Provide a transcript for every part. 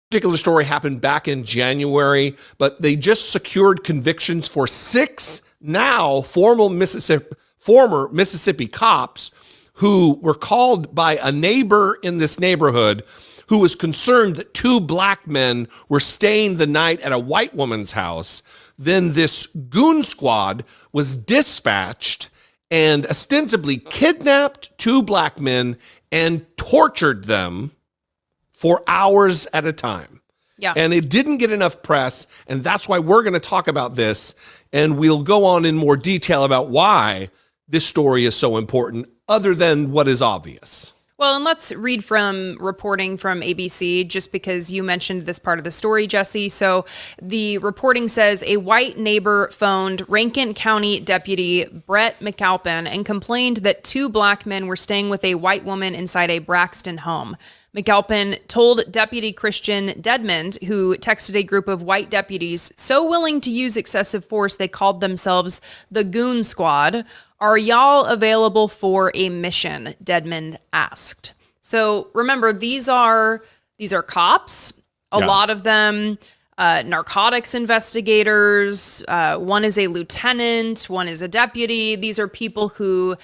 particular story happened back in January, but they just secured convictions for 6 now former Mississippi cops who were called by a neighbor in this neighborhood who was concerned that 2 black men were staying the night at a white woman's house. Then this goon squad was dispatched and ostensibly kidnapped 2 black men and tortured them for hours at a time. Yeah. And it didn't get enough press, and that's why we're going to talk about this, and we'll go on in more detail about why this story is so important, other than what is obvious. Well, and let's read from reporting from ABC, just because you mentioned this part of the story, Jesse. So the reporting says a white neighbor phoned Rankin County Deputy Brett McAlpin and complained that 2 black men were staying with a white woman inside a Braxton home. McAlpin told Deputy Christian Dedmond, who texted a group of white deputies so willing to use excessive force they called themselves the Goon Squad, "Are y'all available for a mission?" Dedmond asked. So remember, these are cops. A lot of them narcotics investigators. One is a lieutenant. One is a deputy. These are people who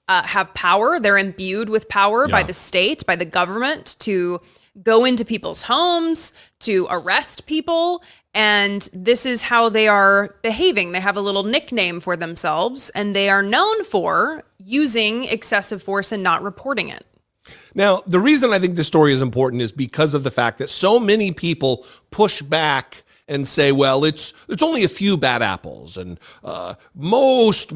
have power. They're imbued with power by the state, by the government, to go into people's homes, to arrest people. And this is how they are behaving. They have a little nickname for themselves, and they are known for using excessive force and not reporting it. Now, the reason I think this story is important is because of the fact that so many people push back and say, well, it's only a few bad apples, and most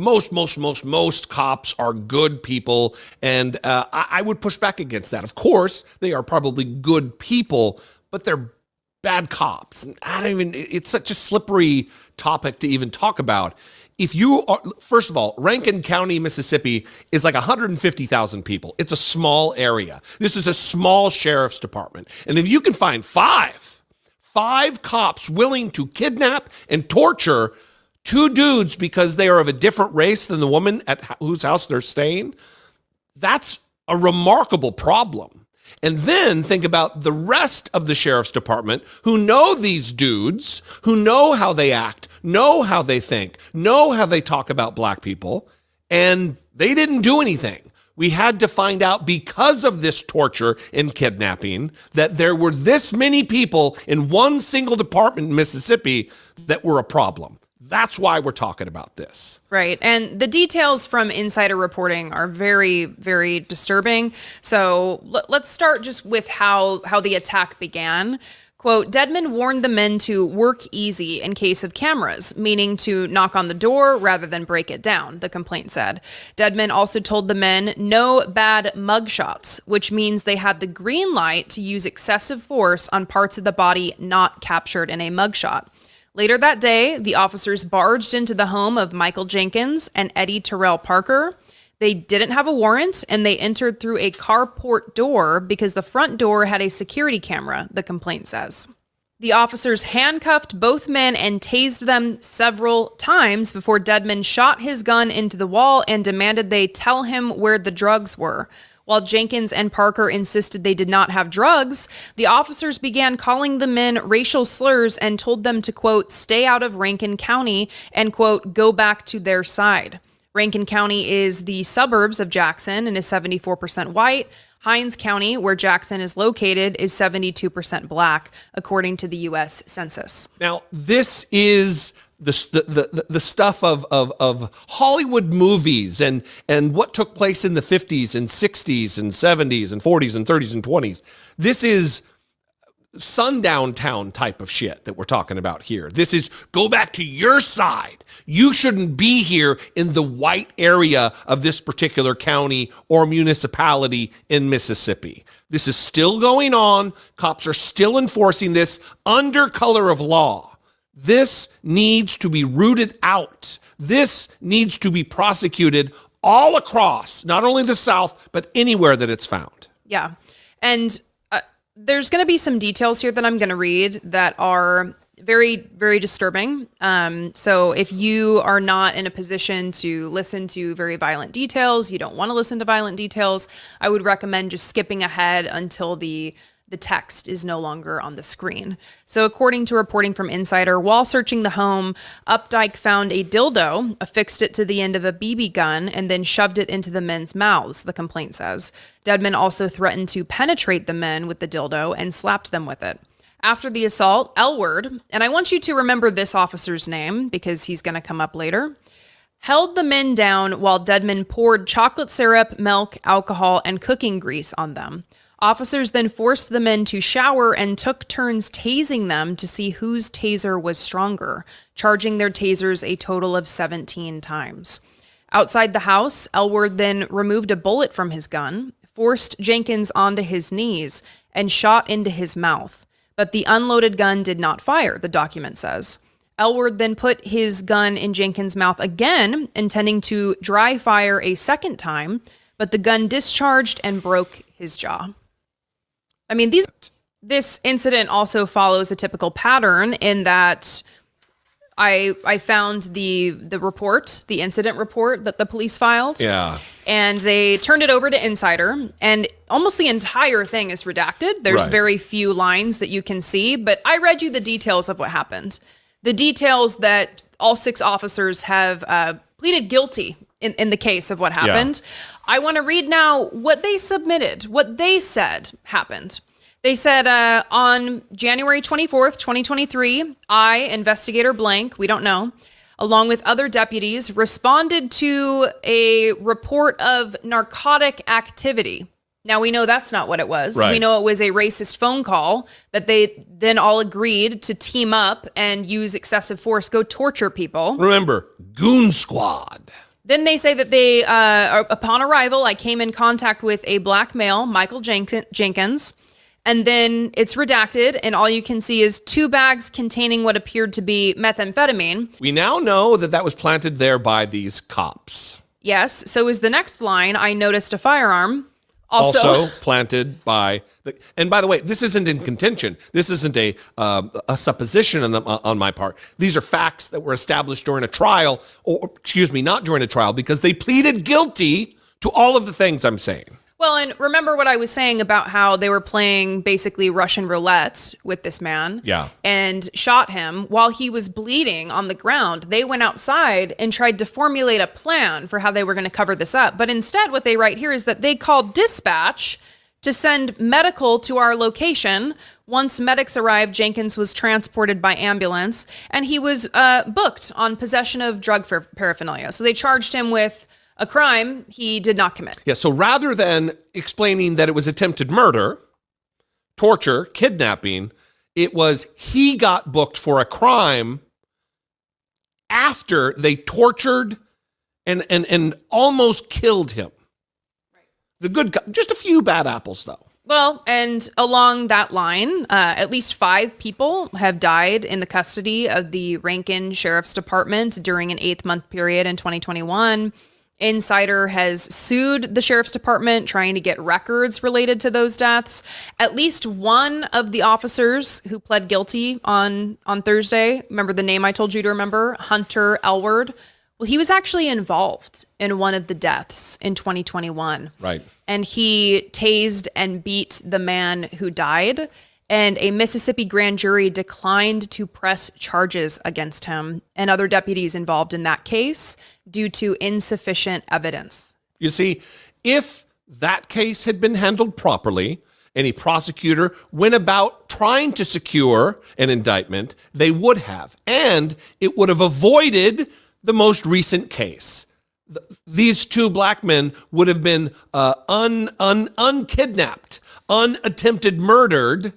cops are good people, and I would push back against that. Of course, they are probably good people, but they're bad cops. And it's such a slippery topic to even talk about. If you are, first of all, Rankin County, Mississippi is like 150,000 people. It's a small area. This is a small sheriff's department. And if you can find five cops willing to kidnap and torture 2 dudes because they are of a different race than the woman at whose house they're staying, that's a remarkable problem. And then think about the rest of the sheriff's department who know these dudes, who know how they act, know how they think, know how they talk about black people, and they didn't do anything. We had to find out, because of this torture and kidnapping, that there were this many people in one single department in Mississippi that were a problem. That's why we're talking about this. Right. And the details from insider reporting are very, very disturbing. So let's start just with how the attack began. Quote, Dedmond warned the men to work easy in case of cameras, meaning to knock on the door rather than break it down, the complaint said. Dedmond also told the men no bad mugshots, which means they had the green light to use excessive force on parts of the body not captured in a mugshot. Later that day, the officers barged into the home of Michael Jenkins and Eddie Terrell Parker. They didn't have a warrant, and they entered through a carport door because the front door had a security camera, the complaint says. The officers handcuffed both men and tased them several times before Dedmond shot his gun into the wall and demanded they tell him where the drugs were. While Jenkins and Parker insisted they did not have drugs, the officers began calling the men racial slurs and told them to, quote, stay out of Rankin County and, quote, go back to their side. Rankin County is the suburbs of Jackson and is 74% white. Hinds County, where Jackson is located, is 72% black, according to the U.S. Census. Now, this is the stuff of Hollywood movies and what took place in the 50s and 60s and 70s and 40s and 30s and 20s. This is sundown town type of shit that we're talking about here. This is go back to your side. You shouldn't be here in the white area of this particular county or municipality in Mississippi. This is still going on. Cops are still enforcing this under color of law. This needs to be rooted out. This needs to be prosecuted all across, not only the South, but anywhere that it's found. Yeah. And there's going to be some details here that I'm going to read that are very, very disturbing. So if you are not in a position to listen to very violent details, you don't want to listen to violent details, I would recommend just skipping ahead until the the text is no longer on the screen. So according to reporting from Insider, while searching the home, Updike found a dildo, affixed it to the end of a BB gun, and then shoved it into the men's mouths, the complaint says. Dedman also threatened to penetrate the men with the dildo and slapped them with it. After the assault, Elward, and I want you to remember this officer's name because he's going to come up later, held the men down while Dedman poured chocolate syrup, milk, alcohol, and cooking grease on them. Officers then forced the men to shower and took turns tasing them to see whose taser was stronger, charging their tasers a total of 17 times. Outside the house, Elward then removed a bullet from his gun, forced Jenkins onto his knees, and shot into his mouth. But the unloaded gun did not fire, the document says. Elward then put his gun in Jenkins' mouth again, intending to dry fire a second time, but the gun discharged and broke his jaw. I mean, this incident also follows a typical pattern in that I found the report, the incident report that the police filed. Yeah. And they turned it over to Insider, and almost the entire thing is redacted. There's very few lines that you can see, but I read you the details of what happened. The details that all 6 officers have pleaded guilty in the case of what happened. Yeah. I want to read now what they submitted, what they said happened. They said on January 24th, 2023, I, investigator blank, we don't know, along with other deputies, responded to a report of narcotic activity. Now, we know that's not what it was. Right. We know it was a racist phone call that they then all agreed to team up and use excessive force, go torture people. Remember, goon squad. Then they say that they, upon arrival, I came in contact with a black male, Michael Jenkins, and then it's redacted, and all you can see is 2 bags containing what appeared to be methamphetamine. We now know that that was planted there by these cops. Yes, so is the next line, I noticed a firearm. Also planted by and by the way, this isn't in contention. This isn't a supposition on my part. These are facts that were established during a trial, or excuse me, not during a trial, because they pleaded guilty to all of the things I'm saying. Well, and remember what I was saying about how they were playing basically Russian roulette with this man. Yeah. And shot him while he was bleeding on the ground. They went outside and tried to formulate a plan for how they were going to cover this up. But instead, what they write here is that they called dispatch to send medical to our location. Once medics arrived, Jenkins was transported by ambulance, and he was booked on possession of drug paraphernalia. So they charged him with a crime he did not commit. Yeah, so rather than explaining that it was attempted murder, torture, kidnapping, it was he got booked for a crime after they tortured and almost killed him. Right. The good guy, just a few bad apples, though. Well, and along that line, at least 5 people have died in the custody of the Rankin Sheriff's Department during an 8-month period in 2021. Insider has sued the sheriff's department trying to get records related to those deaths. At least one of the officers who pled guilty on Thursday, remember the name I told you to remember, Hunter Elward? Well, he was actually involved in one of the deaths in 2021. Right. And he tased and beat the man who died. And a Mississippi grand jury declined to press charges against him and other deputies involved in that case due to insufficient evidence. You see, if that case had been handled properly, any prosecutor went about trying to secure an indictment, they would have. And it would have avoided the most recent case. These 2 black men would have been unkidnapped, unattempted murdered,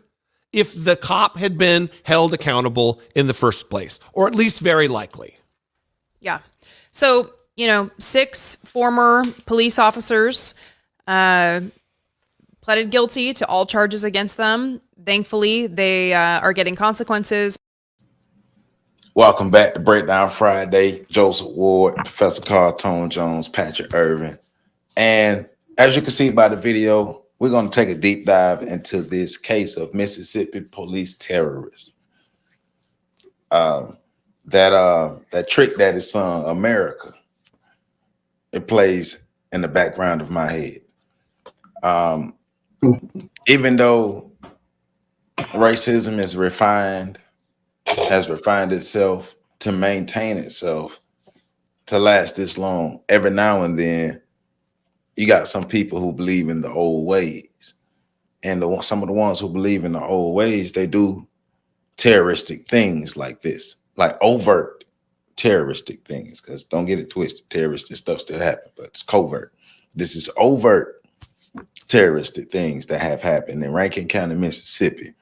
if the cop had been held accountable in the first place, or at least very likely. Yeah. So, 6 former police officers pleaded guilty to all charges against them. Thankfully, they are getting consequences. Welcome back to Breakdown Friday. Joseph Ward, Professor Carl Tone Jones, Patrick Irvin. And as you can see by the video, we're going to take a deep dive into this case of Mississippi police terrorism. That trick that is sung, America, it plays in the background of my head. Even though racism is has refined itself to maintain itself to last this long. Every now and then, you got some people who believe in the old ways, and some of the ones who believe in the old ways, they do terroristic things like this, like overt terroristic things. Because don't get it twisted, terroristic stuff still happens, but it's covert. This is overt terroristic things that have happened in Rankin County, Mississippi,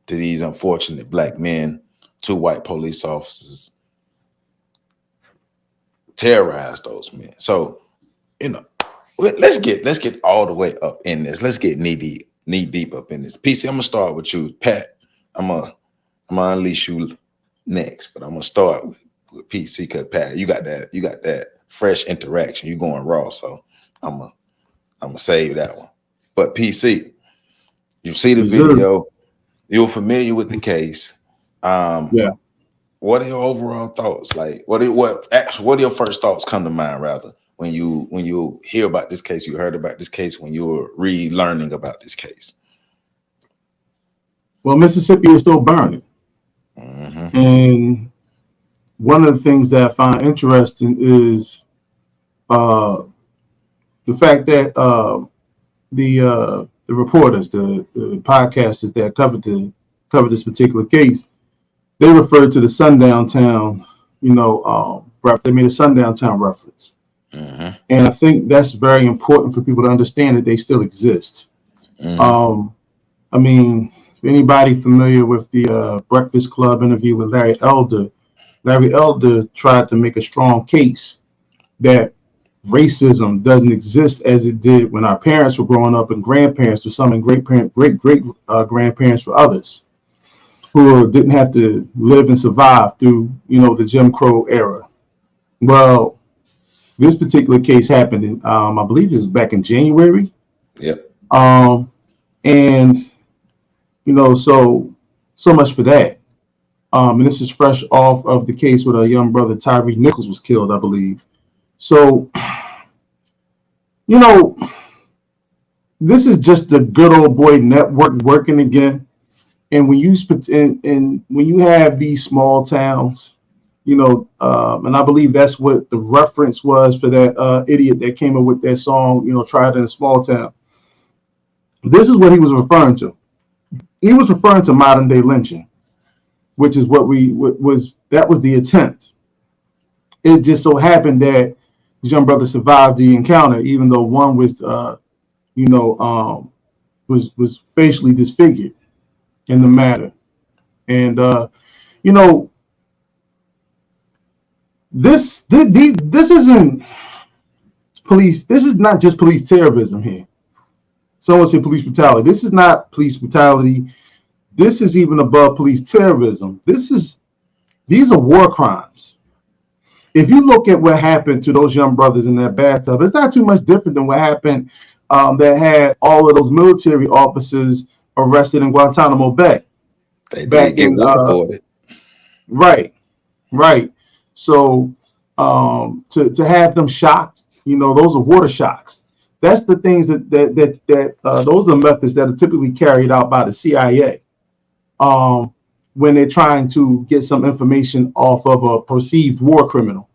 to these unfortunate black men. 2 white police officers terrorized those men. So, let's get all the way up in this. Let's get knee deep up in this. PC, I'm gonna start with you. Pat, I'm gonna unleash you next, but I'm gonna start with PC because Pat, you got that fresh interaction. You going raw, so I'm gonna save that one. But PC, you see the video, you're familiar with the case. Yeah. What are your overall thoughts? Like, what are your first thoughts come to mind, rather, when you hear about this case, you heard about this case, when you were relearning about this case? Well, Mississippi is still burning. Mm-hmm. And one of the things that I find interesting is the fact that the reporters, the podcasters that covered this particular case, they referred to the sundown town, they made a sundown town reference. Mm-hmm. And I think that's very important for people to understand that they still exist. Mm-hmm. I mean, anybody familiar with the Breakfast Club interview with Larry Elder tried to make a strong case that racism doesn't exist as it did when our parents were growing up, and grandparents for some, and great grandparents for others, who didn't have to live and survive through, the Jim Crow era. Well, this particular case happened in, I believe it was back in January. Yep. And, so much for that. And this is fresh off of the case with a young brother, Tyree Nichols, was killed, I believe. So, this is just the good old boy network working again. And when you have these small towns, and I believe that's what the reference was for that idiot that came up with that song, Tried in a Small Town. This is what he was referring to. He was referring to modern day lynching, which is what was the attempt. It just so happened that the young brother survived the encounter, even though one was, was facially disfigured in the matter. And this isn't police. This is not just police terrorism here. Someone said police brutality. This is not police brutality. This is even above police terrorism. These are war crimes. If you look at what happened to those young brothers in that bathtub, it's not too much different than what happened that had all of those military officers arrested in Guantanamo Bay. They did get waterboarded. Right. So to have them shocked, those are water shocks. That's the things that those are methods that are typically carried out by the CIA when they're trying to get some information off of a perceived war criminal.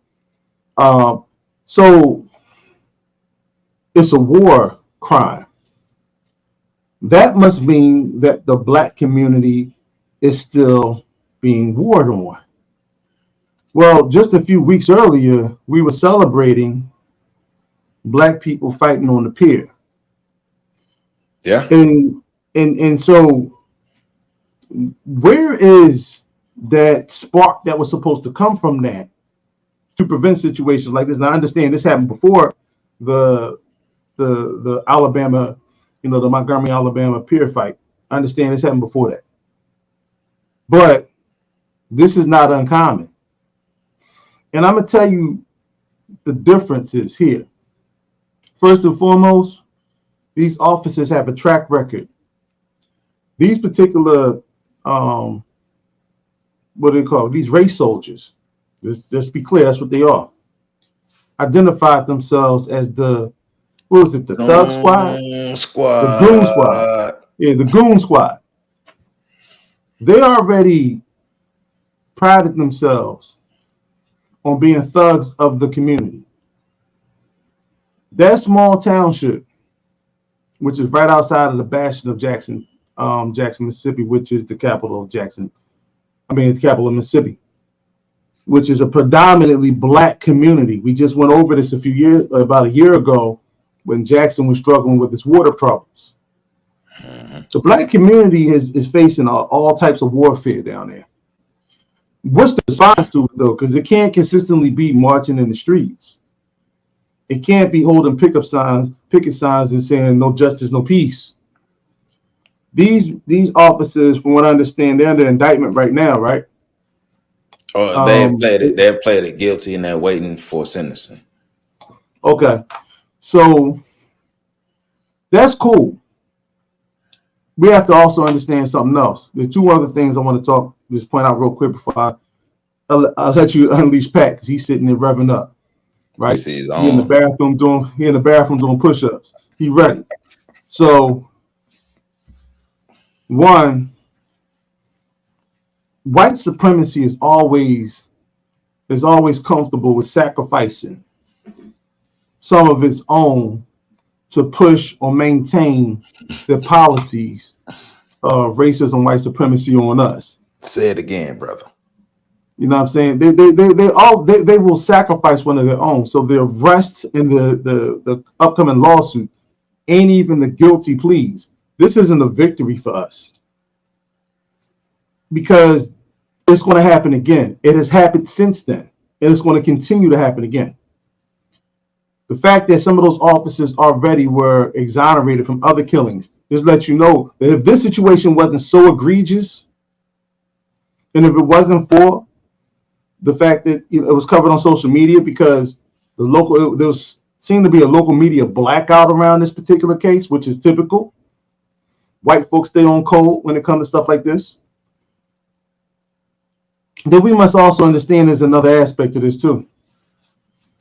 So it's a war crime. That must mean that the black community is still being warred on. Well, just a few weeks earlier, we were celebrating black people fighting on the pier. Yeah. And so where is that spark that was supposed to come from that to prevent situations like this? Now, I understand this happened before the Alabama, the Montgomery, Alabama pier fight. I understand this happened before that. But this is not uncommon. And I'm going to tell you the differences here. First and foremost, these officers have a track record. These particular, what do they call it? These race soldiers, let's be clear, that's what they are, identified themselves as the Thug Squad? Squad. The Goon Squad. Yeah, the Goon Squad. They already prided themselves on being thugs of the community. That small township, which is right outside of the bastion of Jackson, Mississippi, which is the capital of Jackson. I mean, the capital of Mississippi, which is a predominantly black community. We just went over this about a year ago, when Jackson was struggling with its water troubles. The black community is facing all types of warfare down there. What's the response to it, though? Because it can't consistently be marching in the streets. It can't be holding picket signs and saying no justice, no peace. These officers, from what I understand, they're under indictment right now, right? Oh, they've played it guilty and they're waiting for sentencing. Okay. So that's cool. We have to also understand something else. There are two other things I want to just point out real quick before I'll let you unleash Pat, because he's sitting there revving up. Right? He in the bathroom doing push-ups. He ready. So one, white supremacy is always comfortable with sacrificing some of its own to push or maintain their policies of racism, white supremacy on us. Say it again, brother. You know what I'm saying? They will sacrifice one of their own. So the arrest in the upcoming lawsuit ain't even the guilty pleas. This isn't a victory for us, because it's going to happen again. It has happened since then, and it's going to continue to happen again. The fact that some of those officers already were exonerated from other killings just lets you know that if this situation wasn't so egregious, and if it wasn't for the fact that it was covered on social media, because there seemed to be a local media blackout around this particular case, which is typical. White folks stay on code when it comes to stuff like this. Then we must also understand there's another aspect to this too.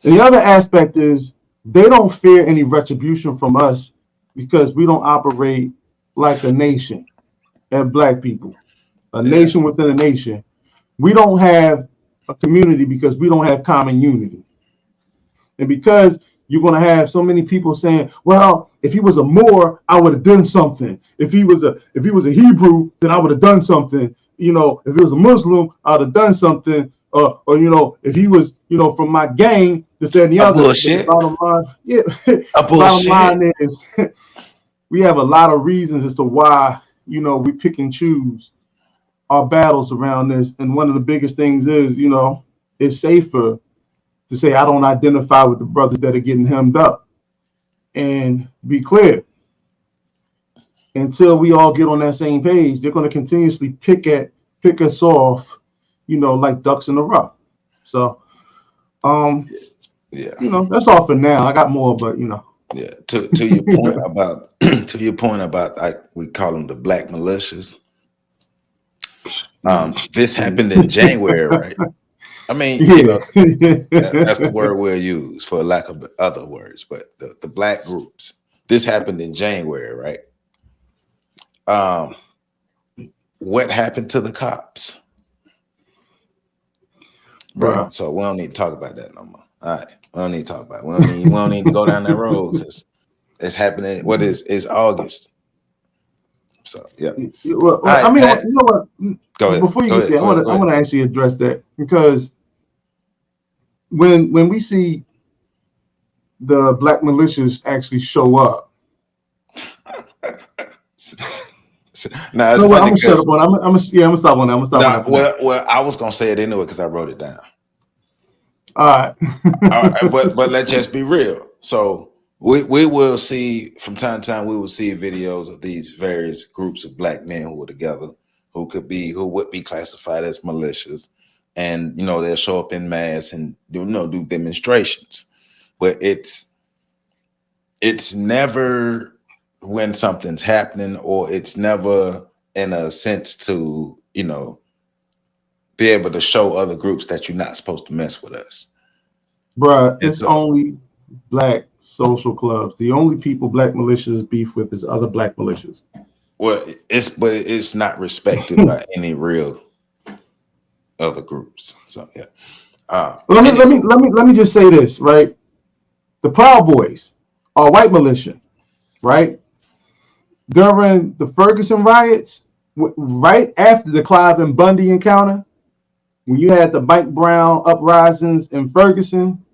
And the other aspect is they don't fear any retribution from us, because we don't operate like a nation and black people, a nation within a nation. We don't have a community because we don't have common unity. And because you're going to have so many people saying, well, if he was a Moor, I would have done something. If he was a Hebrew, then I would have done something. You know, if he was a Muslim, I would have done something. Or you know, if he was, you know, from my gang, this, that, and the other. Bullshit. Bottom line, bottom line is we have a lot of reasons as to why, you know, we pick and choose our battles around this. And one of the biggest things is, you know, it's safer to say I don't identify with the brothers that are getting hemmed up. And be clear, until we all get on that same page, they're going to continuously pick us off, you know, like ducks in a row. So, you know, that's all for now. I got more, but you know. Yeah. To your point about we call them the black militias. This happened in January, right? I mean, you know, that's the word we'll use for lack of other words, but the black groups. This happened in January, right? What happened to the cops? Bro, so we don't need to talk about that no more. All right. We don't need to talk about it. We don't need to go down that road, because it's happening. What is August? So yeah. Well, right, I mean, Pat, you know what? Go ahead. Before you get there, I want to actually address that, because when we see the black militias actually show up. No, I'm gonna shut up on. I'm gonna stop on that. I'm gonna stop on that. Well, I was gonna say it anyway because I wrote it down. All right. All right, but let's just be real. So we will see from time to time. We will see videos of these various groups of black men who are together, who would be classified as militias, and you know they'll show up in mass and do demonstrations, but it's never when something's happening, or it's never in a sense to, you know, be able to show other groups that you're not supposed to mess with us. Bruh, it's only black social clubs. The only people black militias beef with is other black militias. Well, it's not respected by any real other groups. So yeah. Let me just say this, right? The Proud Boys are white militia, right? During the Ferguson riots, right after the Clive and Bundy encounter, when you had the Mike Brown uprisings in Ferguson,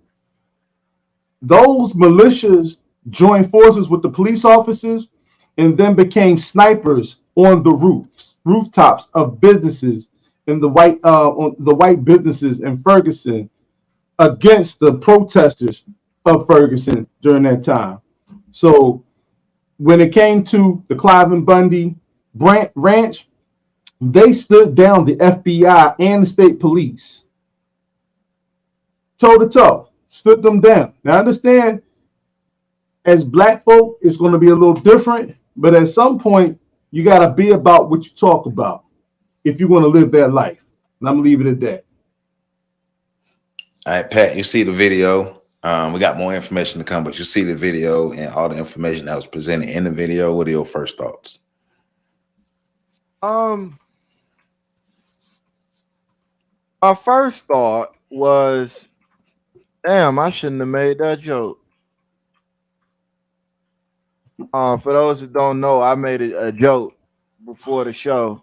those militias joined forces with the police officers and then became snipers on the rooftops of businesses in on the white businesses in Ferguson against the protesters of Ferguson during that time. So when it came to the Clive and Bundy ranch, they stood down the FBI and the state police toe to toe, stood them down. Now, I understand as black folk, it's going to be a little different, but at some point, you got to be about what you talk about if you want to live that life. And I'm going to leave it at that. All right, Pat, you see the video. We got more information to come, but you see the video and all the information that was presented in the video. What are your first thoughts? My first thought was, damn, I shouldn't have made that joke. For those that don't know, I made a joke before the show,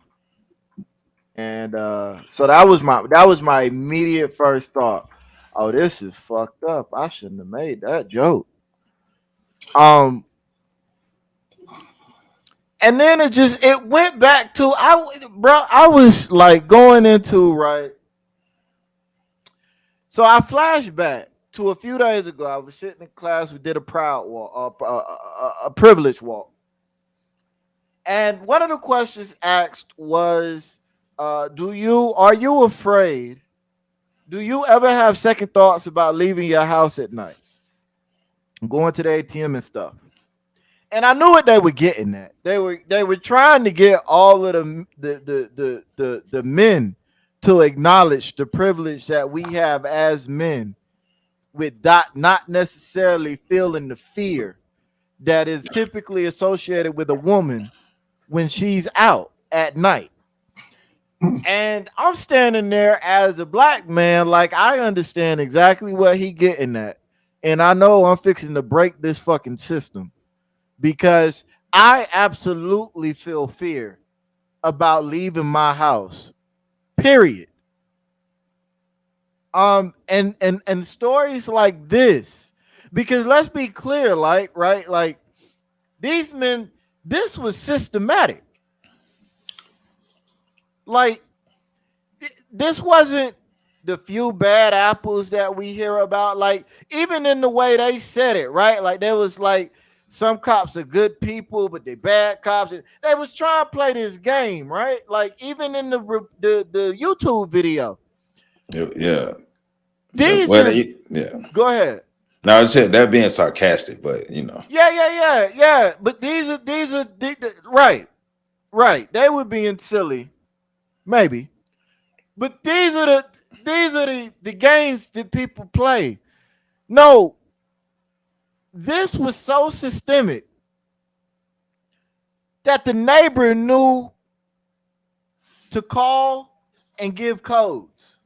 and so that was my immediate first thought. Oh, this is fucked up. I shouldn't have made that joke. And then it went back to I was like going into right. So I flashed back to a few days ago. I was sitting in class. We did a proud walk, a privilege walk. And one of the questions asked was, are you afraid? Do you ever have second thoughts about leaving your house at night? Going to the ATM and stuff. And I knew what they were getting at. They were trying to get all of the men to acknowledge the privilege that we have as men with not necessarily feeling the fear that is typically associated with a woman when she's out at night. And I'm standing there as a black man, like I understand exactly what he getting at. And I know I'm fixing to break this fucking system because I absolutely feel fear about leaving my house. Period. And stories like this, because let's be clear, like these men, this was systematic. Like this wasn't the few bad apples that we hear about. Like even in the way they said it, right? Like there was like some cops are good people, but they bad cops. They was trying to play this game, right? Like even in the YouTube video. Yeah. Yeah. Go ahead. No, it's that being sarcastic, but you know. Yeah. But these are right. They were being silly, maybe. But these are the games that people play. No, this was so systemic that the neighbor knew to call and give codes.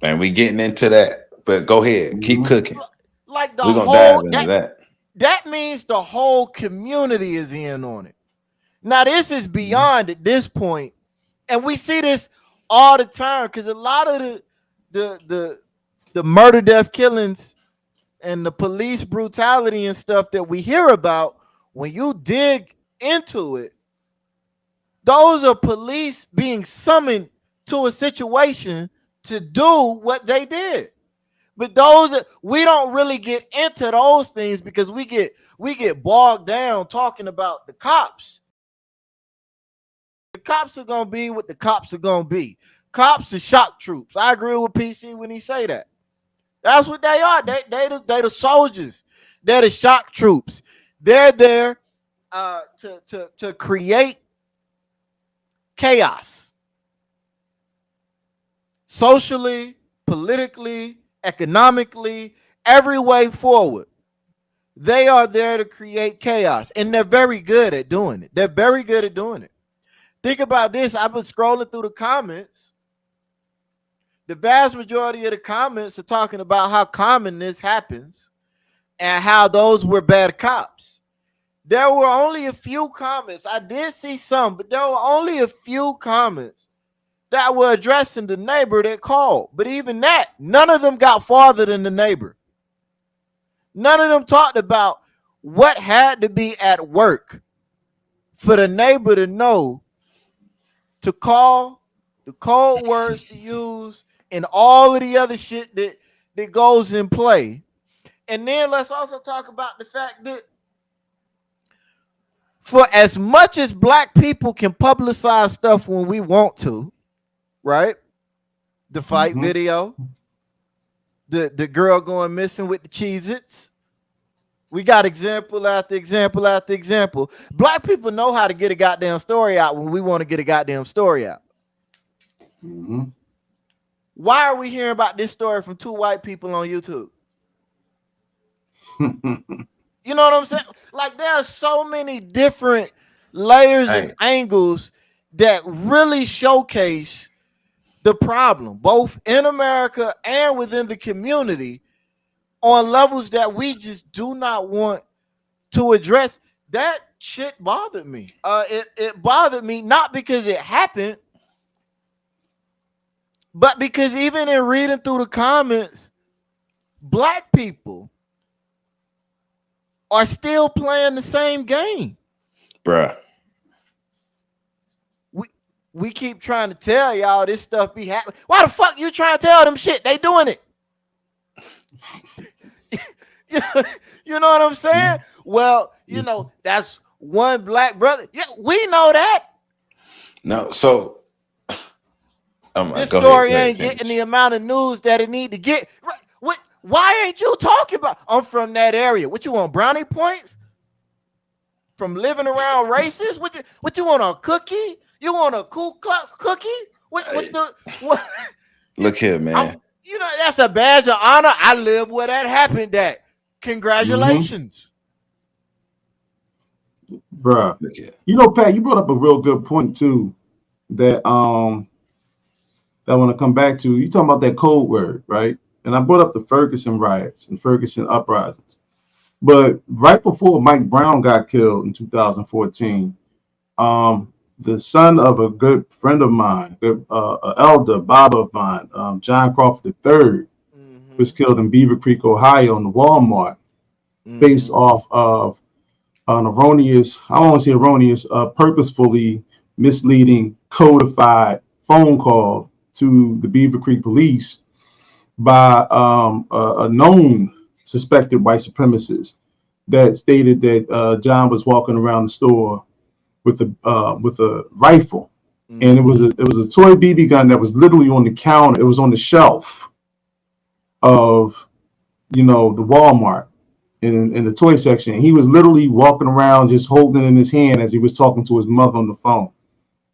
And we getting into that, but go ahead, keep cooking. Like we're gonna dive into that. That means the whole community is in on it. Now this is beyond at this point, and we see this all the time because a lot of the murder, death, killings, and the police brutality and stuff that we hear about, when you dig into it, those are police being summoned to a situation to do what they did. But we don't really get into those things because we get bogged down talking about the cops. The cops are gonna be what the cops are gonna be. Cops are shock troops. I agree with PC when he say that. That's what they are. They the soldiers. They're the shock troops. They're there to create chaos. Socially, politically, economically, every way forward. They are there to create chaos, and they're very good at doing it. They're very good at doing it. Think about this. I've been scrolling through the comments. The vast majority of the comments are talking about how common this happens and how those were bad cops. There were only a few comments. I did see some, but there were only a few comments that were addressing the neighbor that called. But even that, none of them got farther than the neighbor. None of them talked about what had to be at work for the neighbor to know to call, the code words to use, and all of the other shit that goes in play. And then let's also talk about the fact that for as much as black people can publicize stuff when we want to, right? The fight video, the girl going missing with the Cheez-Its. We got example after example after example. Black people know how to get a goddamn story out when we want to get a goddamn story out. Why are we hearing about this story from two white people on YouTube? You know what I'm saying? Like, there are so many different layers and angles that really showcase the problem, both in America and within the community, on levels that we just do not want to address. That shit bothered me. It bothered me not because it happened, but because even in reading through the comments, black people are still playing the same game. Bruh. We keep trying to tell y'all this stuff be happening. Why the fuck you trying to tell them shit? They doing it. You know what I'm saying? Well, you know, that's one black brother. Yeah, we know that. No, so this story ain't getting the amount of news that it need to get. Right? What? Why ain't you talking about? I'm from that area. What you want? Brownie points from living around racists? What you want? A cookie? You want a Ku Klux cookie? What? Look here, man. You know, that's a badge of honor. I live where that happened at. Congratulations. Bruh. You know, Pat, you brought up a real good point too that that I want to come back to. You talking about that code word, right? And I brought up the Ferguson riots and Ferguson uprisings. But right before Mike Brown got killed in 2014, the son of a good friend of mine, elder, Baba of mine, John Crawford III, was killed in Beaver Creek, Ohio, in the Walmart, based off of an erroneous, I don't want to say erroneous, purposefully misleading, codified phone call to the Beaver Creek police by a known suspected white supremacist that stated that John was walking around the store with a rifle, and it was a toy BB gun that was literally on the counter. It was on the shelf of, you know, the Walmart in the toy section. And he was literally walking around just holding it in his hand as he was talking to his mother on the phone.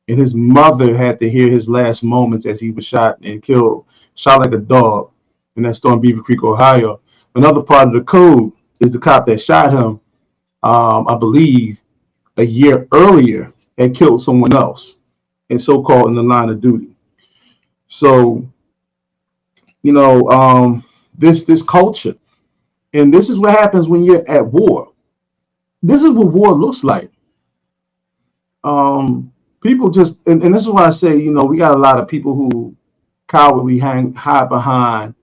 And his mother had to hear his last moments as he was shot and killed, shot like a dog in that store in Beaver Creek, Ohio. Another part of the code is the cop that shot him, I believe, a year earlier had killed someone else, and so-called in the line of duty. So, you know, this culture, and this is what happens when you're at war. This is what war looks like. People just, and this is why I say, you know, we got a lot of people who cowardly hide behind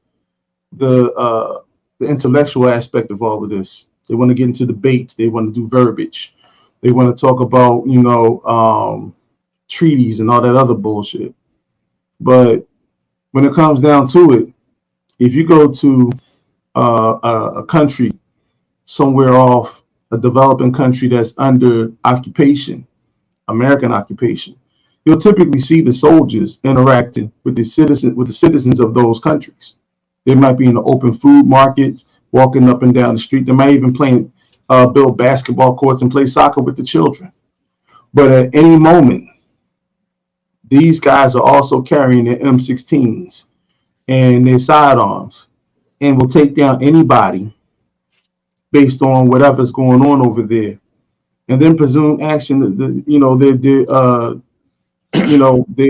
the intellectual aspect of all of this. They want to get into debates. They want to do verbiage. They want to talk about, you know, treaties and all that other bullshit. But when it comes down to it, if you go to a country somewhere off, a developing country that's under occupation, American occupation, you'll typically see the soldiers interacting with the citizens of those countries. They might be in the open food markets, walking up and down the street. They might even build basketball courts and play soccer with the children. But at any moment, these guys are also carrying their M16s and their sidearms, and will take down anybody based on whatever's going on over there, and then presume action, their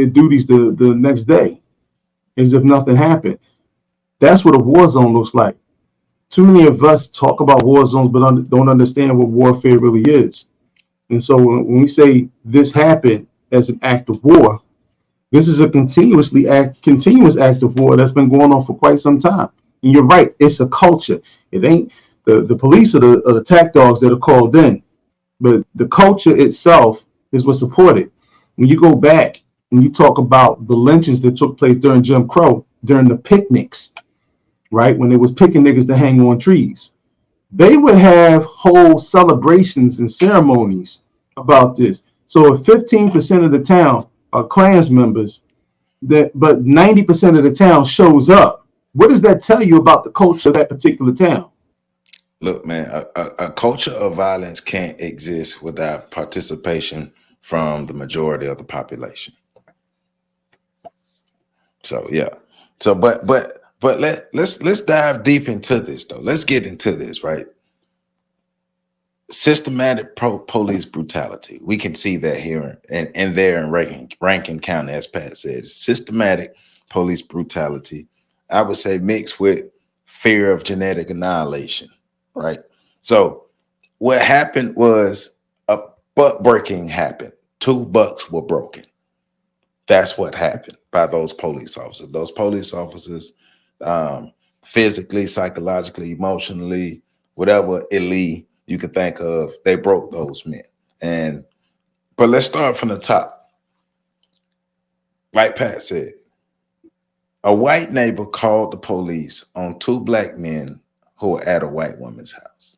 duties the next day, as if nothing happened. That's what a war zone looks like. Too many of us talk about war zones, but don't understand what warfare really is. And so when we say this happened as an act of war, this is a continuous act of war that's been going on for quite some time. And you're right, it's a culture. It ain't the police are the attack dogs that are called in, but the culture itself is what supported. When you go back and you talk about the lynchings that took place during Jim Crow, during the picnics, right, when they was picking niggas to hang on trees, they would have whole celebrations and ceremonies about this. So if 15% of the town are Klans members, but 90% of the town shows up, what does that tell you about the culture of that particular town? Look, man, a culture of violence can't exist without participation from the majority of the population. So yeah. So but let's dive deep into this though. Let's get into this, right? Systematic police brutality. We can see that here and there in Rankin County, as Pat said. Systematic police brutality, I would say, mixed with fear of genetic annihilation, right? So what happened was a butt breaking happened. 2 bucks were broken. That's what happened by those police officers. Those police officers, physically, psychologically, emotionally, whatever elite you could think of, they broke those men. But let's start from the top. Like Pat said, a white neighbor called the police on 2 black men who were at a white woman's house.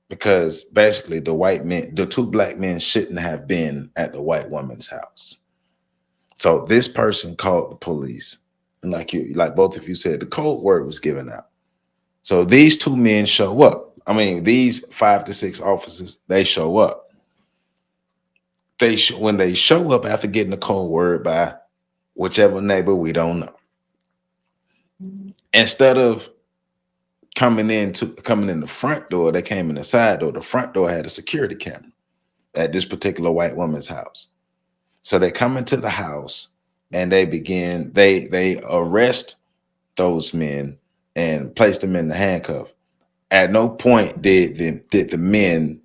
Because basically the 2 black men shouldn't have been at the white woman's house. So this person called the police, and like both of you said, the code word was given out. So these 2 men show up. I mean, these 5 to 6 officers, they show up. When they show up after getting the code word by whichever neighbor, we don't know. Instead of coming in the front door, they came in the side door. The front door had a security camera at this particular white woman's house. So they come into the house and they arrest those men and place them in the handcuff. At no point did the men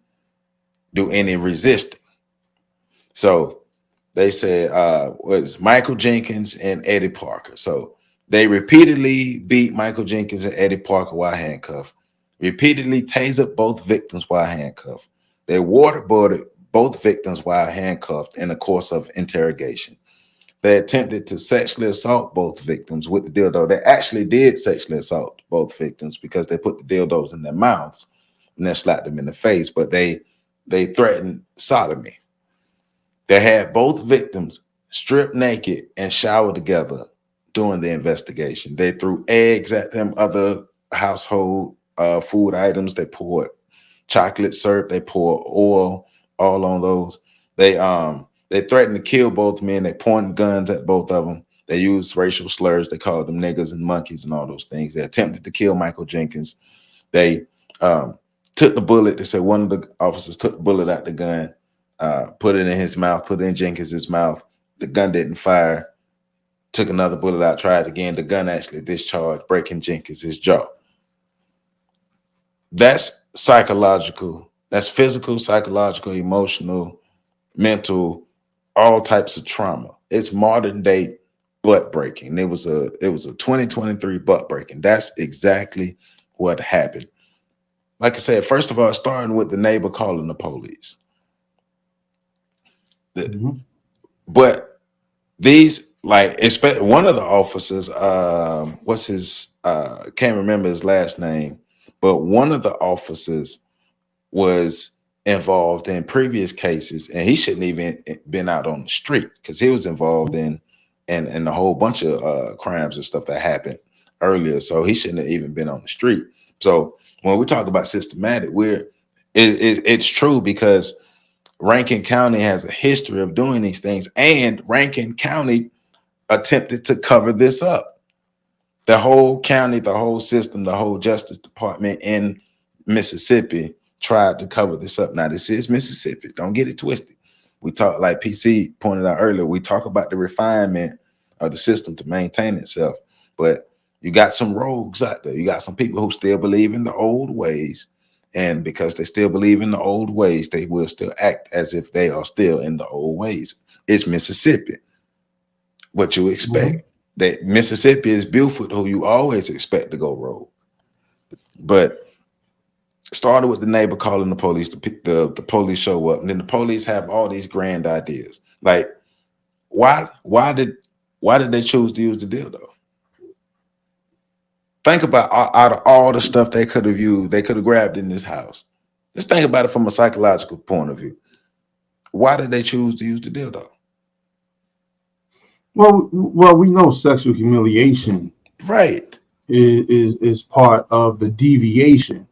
do any resisting. So they said, was Michael Jenkins and Eddie Parker. So they repeatedly beat Michael Jenkins and Eddie Parker while handcuffed, repeatedly tasered both victims while handcuffed. They waterboarded both victims while handcuffed in the course of interrogation. They attempted to sexually assault both victims with the dildo. They actually did sexually assault both victims because they put the dildos in their mouths and then slapped them in the face, but they threatened sodomy. They had both victims stripped naked and showered together during the investigation. They threw eggs at them, other household food items. They poured chocolate syrup. They poured oil all on those. They threatened to kill both men. They pointed guns at both of them. They used racial slurs. They called them niggas and monkeys and all those things. They attempted to kill Michael Jenkins. They took the bullet. They said one of the officers took the bullet out the gun, put it in his mouth, put it in Jenkins's mouth. The gun didn't fire. Took another bullet out, tried again. The gun actually discharged, breaking Jenkins's jaw. That's psychological. That's physical, psychological, emotional, mental, all types of trauma. It's modern day butt breaking. It was a 2023 butt breaking. That's exactly what happened. Like I said, first of all, starting with the neighbor calling the police. But these, like, one of the officers, can't remember his last name, but one of the officers was involved in previous cases, and he shouldn't even been out on the street because he was involved in a whole bunch of crimes and stuff that happened earlier. So he shouldn't have even been on the street. So when we talk about systematic, it's true because Rankin County has a history of doing these things, and Rankin County attempted to cover this up. The whole county, the whole system, the whole Justice Department in Mississippi tried to cover this up. Now, this is Mississippi. Don't get it twisted. We talk, like PC pointed out earlier, we talk about the refinement of the system to maintain itself. But you got some rogues out there. You got some people who still believe in the old ways. And because they still believe in the old ways, they will still act as if they are still in the old ways. It's Mississippi. What you expect. That Mississippi is Buford, who you always expect to go rogue. But started with the neighbor calling the police, the police show up, and then the police have all these grand ideas. Like, why did they choose to use the dildo? Think about out of all the stuff they could have used, they could have grabbed in this house. Just think about it from a psychological point of view. Why did they choose to use the dildo? Well, we know sexual humiliation, right, is part of the deviation.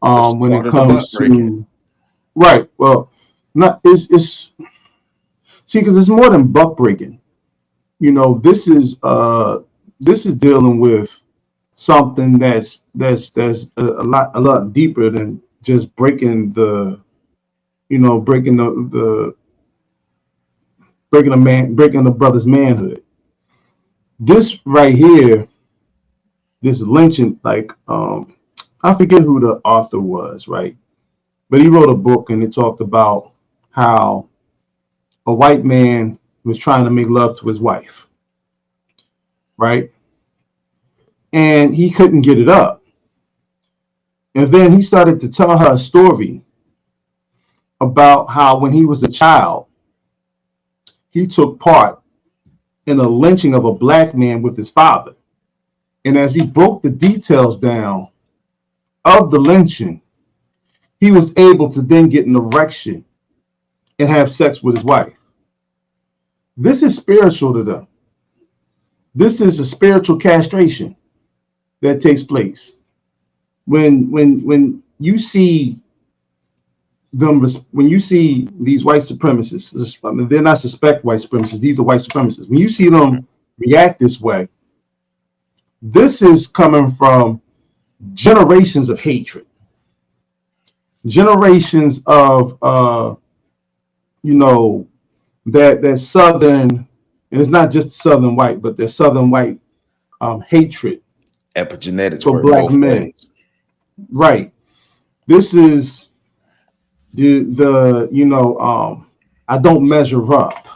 When it comes to right, well, not it's see, because it's more than buck breaking. You know, this is dealing with something that's a lot deeper than just breaking the brother's manhood. This right here, this lynching, like I forget who the author was, right? But he wrote a book and it talked about how a white man was trying to make love to his wife, right? And he couldn't get it up. And then he started to tell her a story about how when he was a child, he took part in a lynching of a black man with his father. And as he broke the details down of the lynching, he was able to then get an erection and have sex with his wife. This is spiritual to them. This is a spiritual castration that takes place. When you see them, when you see these white supremacists, I mean, they're not suspect white supremacists, these are white supremacists. When you see them react this way, this is coming from generations of hatred, generations of that southern, and it's not just southern white, but the southern white hatred, epigenetics for black men. Ways. Right. This is I don't measure up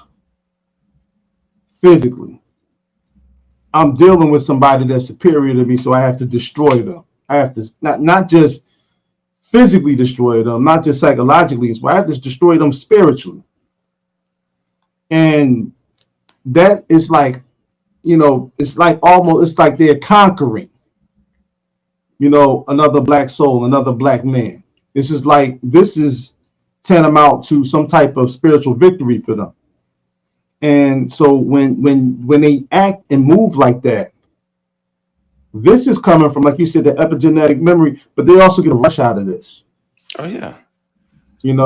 physically. I'm dealing with somebody that's superior to me, so I have to destroy them. I have to not just physically destroy them, not just psychologically, I have to destroy them spiritually. And that is like, it's like they're conquering, another black soul, another black man. This is tantamount to some type of spiritual victory for them. And so when they act and move like that, this is coming from, like you said, the epigenetic memory, but they also get a rush out of this. Oh yeah. It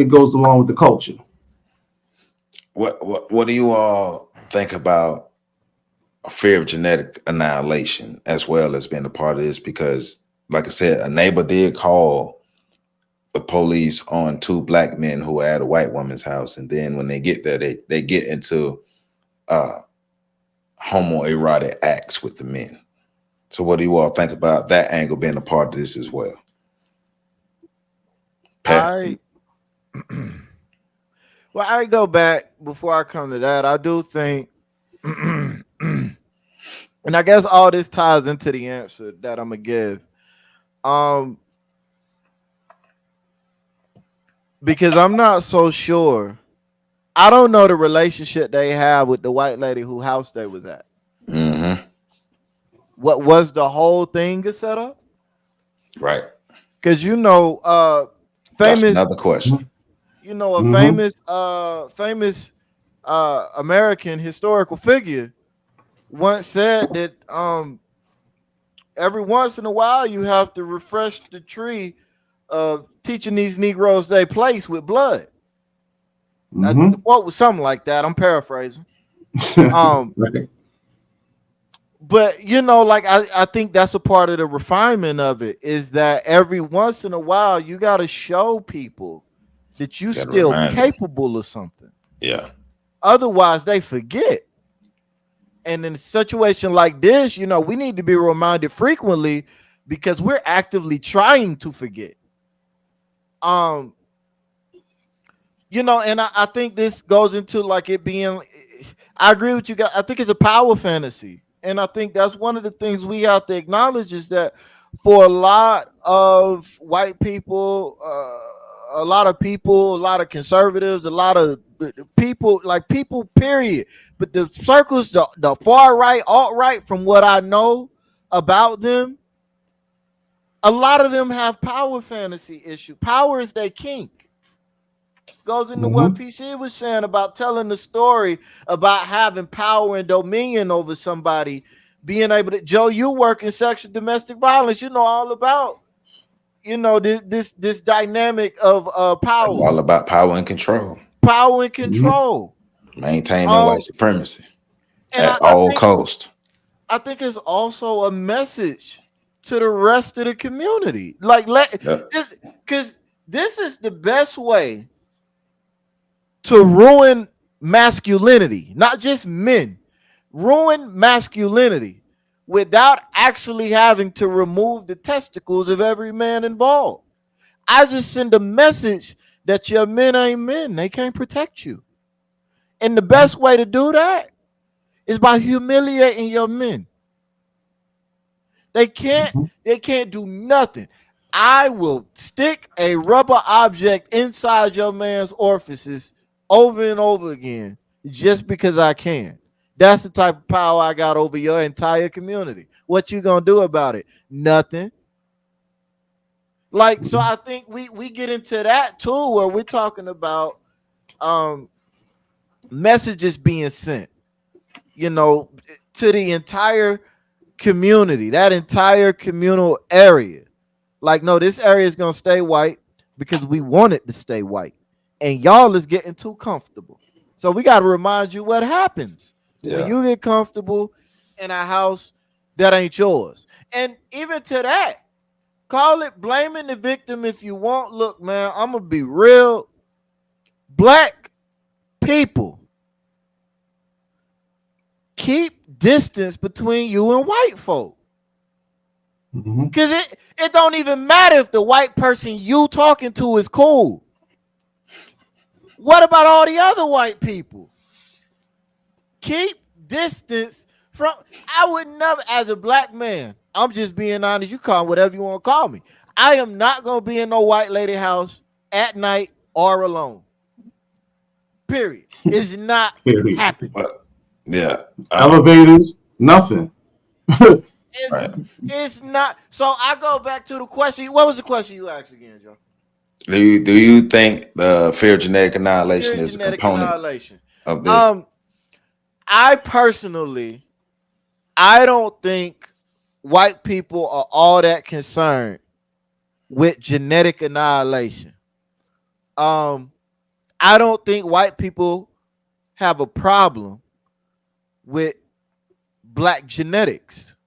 goes along with the culture. What do you all think about a fear of genetic annihilation as well as being a part of this? Because, like I said, a neighbor did call the police on two black men who were at a white woman's house, and then when they get there, they get into homoerotic acts with the men. So what do you all think about that angle being a part of this as well? Pat? Well, I go back before I come to that. I do think, and I guess all this ties into the answer that I'm gonna give. Because I'm not so sure. I don't know the relationship they have with the white lady whose house they was at. Mm-hmm. What was the whole thing set up? Right. Because famous. That's another question. Famous American historical figure once said that every once in a while you have to refresh the tree of teaching these Negroes their place with blood. The quote was something like that. I'm paraphrasing. Right. but you know, like I think that's a part of the refinement of it, is that every once in a while you got to show people that you Gotta still remind them. capable of something. Yeah. Otherwise, they forget. And in a situation like this, you know, we need to be reminded frequently because we're actively trying to forget. Um, you know, and I think this goes into like it being. I agree with you guys. I think it's a power fantasy, and I think that's one of the things we have to acknowledge is that for a lot of white people, a lot of people, a lot of conservatives, a lot of people, like people, period. But the circles, the far right, alt right, from what I know about them, a lot of them have power fantasy issue. Power is their kink. Goes into what PC was saying about telling the story about having power and dominion over somebody, being able to. Joe, you work in sexual domestic violence. You know all about, you know, this dynamic of power. It's all about power and control. Power and control. Maintaining white supremacy And at all cost. I think it's also a message to the rest of the community. Like, because this is the best way to ruin masculinity, not just men, ruin masculinity without actually having to remove the testicles of every man involved. I just send a message that your men ain't men. They can't protect you. And the best way to do that is by humiliating your men. They can't do nothing. I will stick a rubber object inside your man's orifices over and over again just because I can. That's the type of power I got over your entire community. What you gonna do about it? Nothing. Like, so I think we get into that too, where we're talking about messages being sent, you know, to the entire community, that entire communal area. Like, no, this area is gonna stay white because we want it to stay white, and y'all is getting too comfortable. So we got to remind you what happens when you get comfortable in a house that ain't yours. And even to that, call it blaming the victim if you want. Look, man, I'm gonna be real. Black people, keep distance between you and white folk. Because it don't even matter if the white person you talking to is cool. What about all the other white people? Keep distance from. I would never, as a black man, I'm just being honest, you call me whatever you want to call me. I am not going to be in no white lady house at night or alone. Period. It's not happening. Elevators, nothing. It's not. So I go back to the question. What was the question you asked again, Joe? Do you think the fear of genetic annihilation is a component of this? I personally, I don't think white people are all that concerned with genetic annihilation. I don't think white people have a problem with black genetics.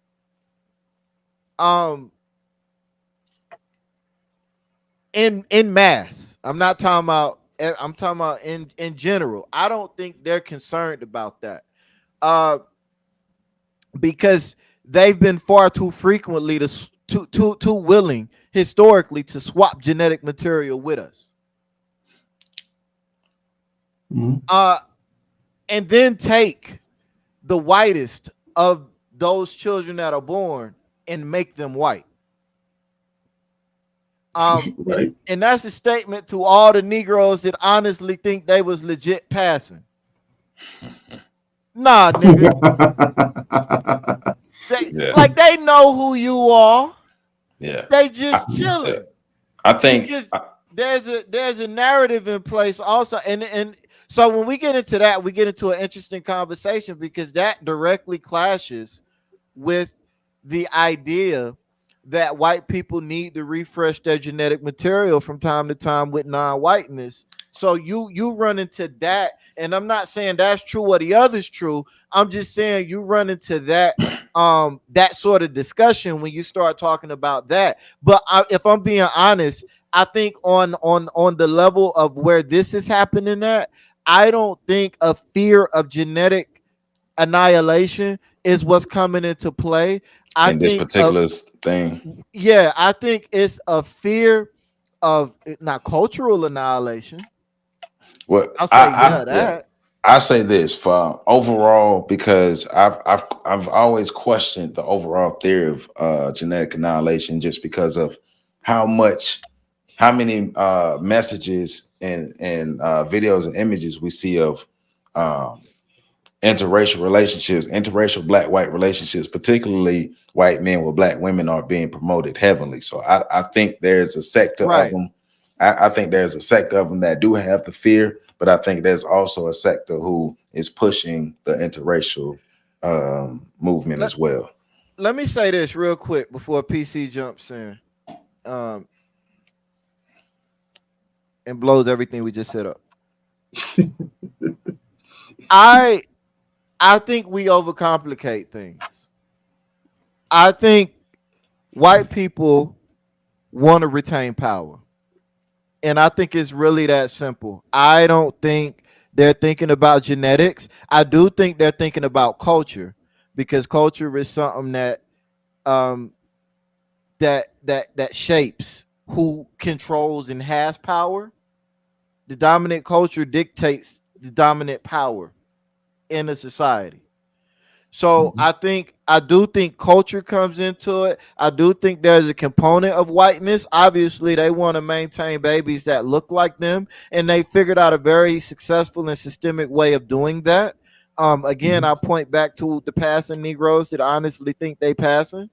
In mass. I'm talking about in general. I don't think they're concerned about that. Because they've been far too frequently too willing historically to swap genetic material with us. And then take the whitest of those children that are born and make them white. And that's a statement to all the Negroes that honestly think they was legit passing. Nah, nigga. Like, they know who you are. Yeah. They just chilling. I think because there's a narrative in place also. And so when we get into that, we get into an interesting conversation because that directly clashes with the idea that white people need to refresh their genetic material from time to time with non-whiteness So you run into that, and I'm not saying that's true or the other's true. I'm just saying you run into that sort of discussion when you start talking about that. But if I'm being honest, I think on the level of where this is happening at, I don't think a fear of genetic annihilation is what's coming into play. I in this think particular thing. yeah, I think it's a fear of not cultural annihilation. What I'll say that. I say this for overall, because I've always questioned the overall theory of genetic annihilation, just because of how many messages and videos and images we see of interracial relationships, interracial black-white relationships, particularly white men with black women, are being promoted heavily. So I think there's a sector of them. I think there's a sector of them that do have the fear, but I think there's also a sector who is pushing the interracial movement as well. Let me say this real quick before PC jumps in and blows everything we just set up. I think we overcomplicate things. I think white people want to retain power. And I think it's really that simple. I don't think they're thinking about genetics. I do think they're thinking about culture, because culture is something that that shapes who controls and has power. The dominant culture dictates the dominant power in a society. So I do think culture comes into it. I do think there's a component of whiteness. Obviously, they want to maintain babies that look like them, and they figured out a very successful and systemic way of doing that. Again, I point back to the passing Negroes that honestly think they passing.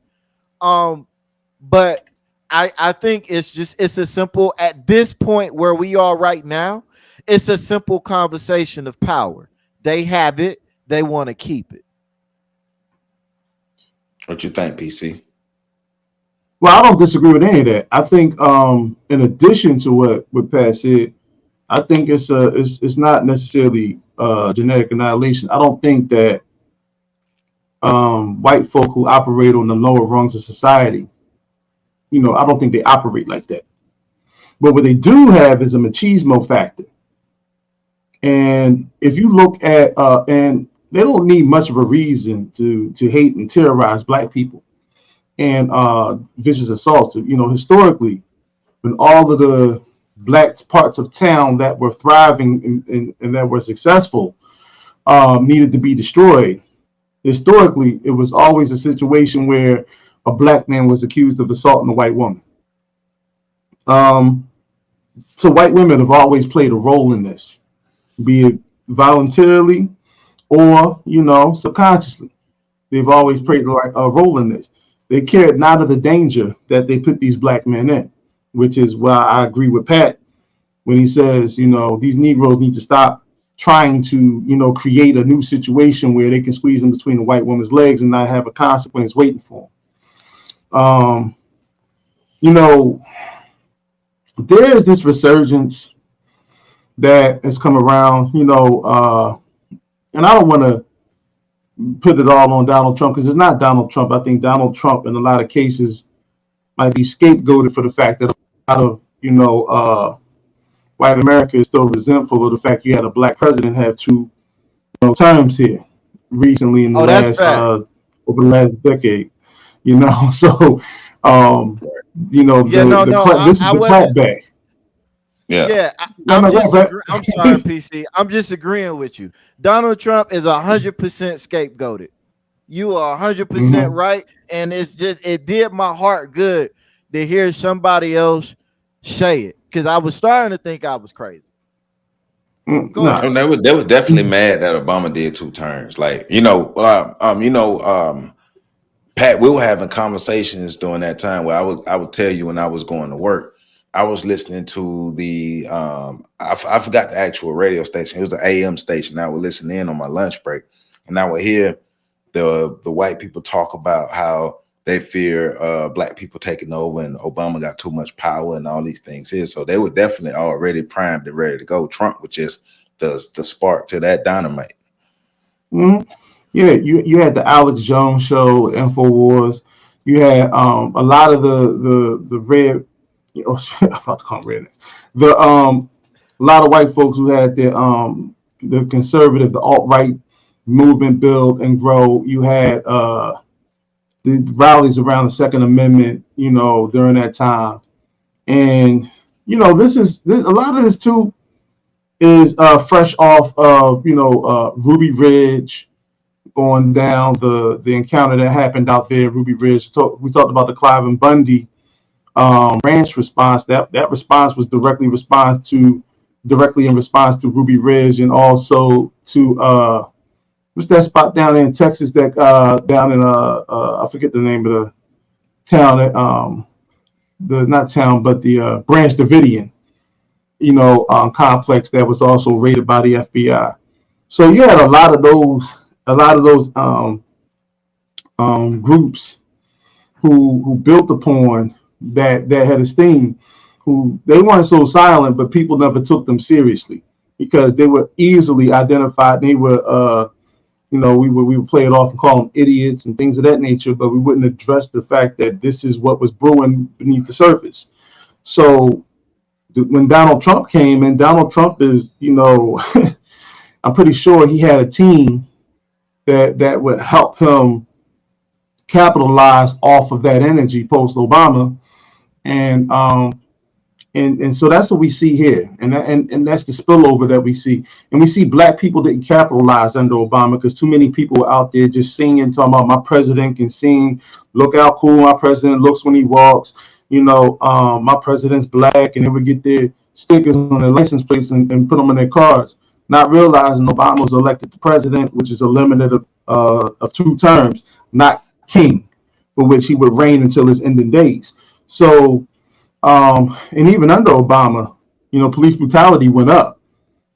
But I think it's a simple, at this point where we are right now, it's a simple conversation of power. They have it. They want to keep it. What you think, PC? Well, I don't disagree with any of that. I think, in addition to what Pat said, I think it's not necessarily genetic annihilation. I don't think that white folk who operate on the lower rungs of society, I don't think they operate like that. But what they do have is a machismo factor. And if you look at and they don't need much of a reason to hate and terrorize black people and vicious assaults. Historically, when all of the black parts of town that were thriving and that were successful needed to be destroyed, historically, it was always a situation where a black man was accused of assaulting a white woman. So white women have always played a role in this, be it voluntarily or, subconsciously. They've always played a role in this. They cared not of the danger that they put these black men in, which is why I agree with Pat when he says, these Negroes need to stop trying to, create a new situation where they can squeeze them between the white woman's legs and not have a consequence waiting for them. There's this resurgence that has come around, and I don't want to put it all on Donald Trump, because it's not Donald Trump. I think Donald Trump in a lot of cases might be scapegoated for the fact that a lot of, white America is still resentful of the fact you had a black president have two terms here recently in the over the last decade. So this is the clapback. I'm sorry, PC. I'm just agreeing with you. Donald Trump is 100% scapegoated. You are 100% right, and it did my heart good to hear somebody else say it, because I was starting to think I was crazy. They were definitely mad that Obama did 2 terms. Like, Pat, we were having conversations during that time where I would tell you when I was going to work, I was listening to the I forgot the actual radio station. It was an AM station. I would listen in on my lunch break, and I would hear the white people talk about how they fear black people taking over and Obama got too much power and all these things here. So they were definitely already primed and ready to go. Trump was just the spark to that dynamite. Mm-hmm. Yeah, you had the Alex Jones show, InfoWars. You had a lot of the red, I'm about to call them rednecks. A lot of white folks who had the conservative, the alt-right movement build and grow. You had the rallies around the Second Amendment, during that time. And, this a lot of this too is fresh off of, Ruby Ridge, going down the encounter that happened out there, Ruby Ridge. We talked about the Clive and Bundy ranch response. That response was directly in response to Ruby Ridge, and also to what's that spot down in Texas that down in I forget the name of the town that the not town but the Branch Davidian complex that was also raided by the FBI. So you had a lot of those groups who built upon that had esteem, who they weren't so silent, but people never took them seriously because they were easily identified. They were we would play it off and call them idiots and things of that nature, but we wouldn't address the fact that this is what was brewing beneath the surface. So when Donald Trump came in, Donald Trump is, I'm pretty sure he had a team that would help him capitalize off of that energy post Obama, and so that's what we see here, and that's the spillover that we see, and we see black people didn't capitalize under Obama because too many people were out there just singing, talking about my president can sing, look how cool my president looks when he walks, my president's black, and they would get their stickers on their license plates and put them in their cars, not realizing Obama was elected the president, which is a limit of 2 terms, not king, for which he would reign until his ending days. So, and even under Obama, police brutality went up.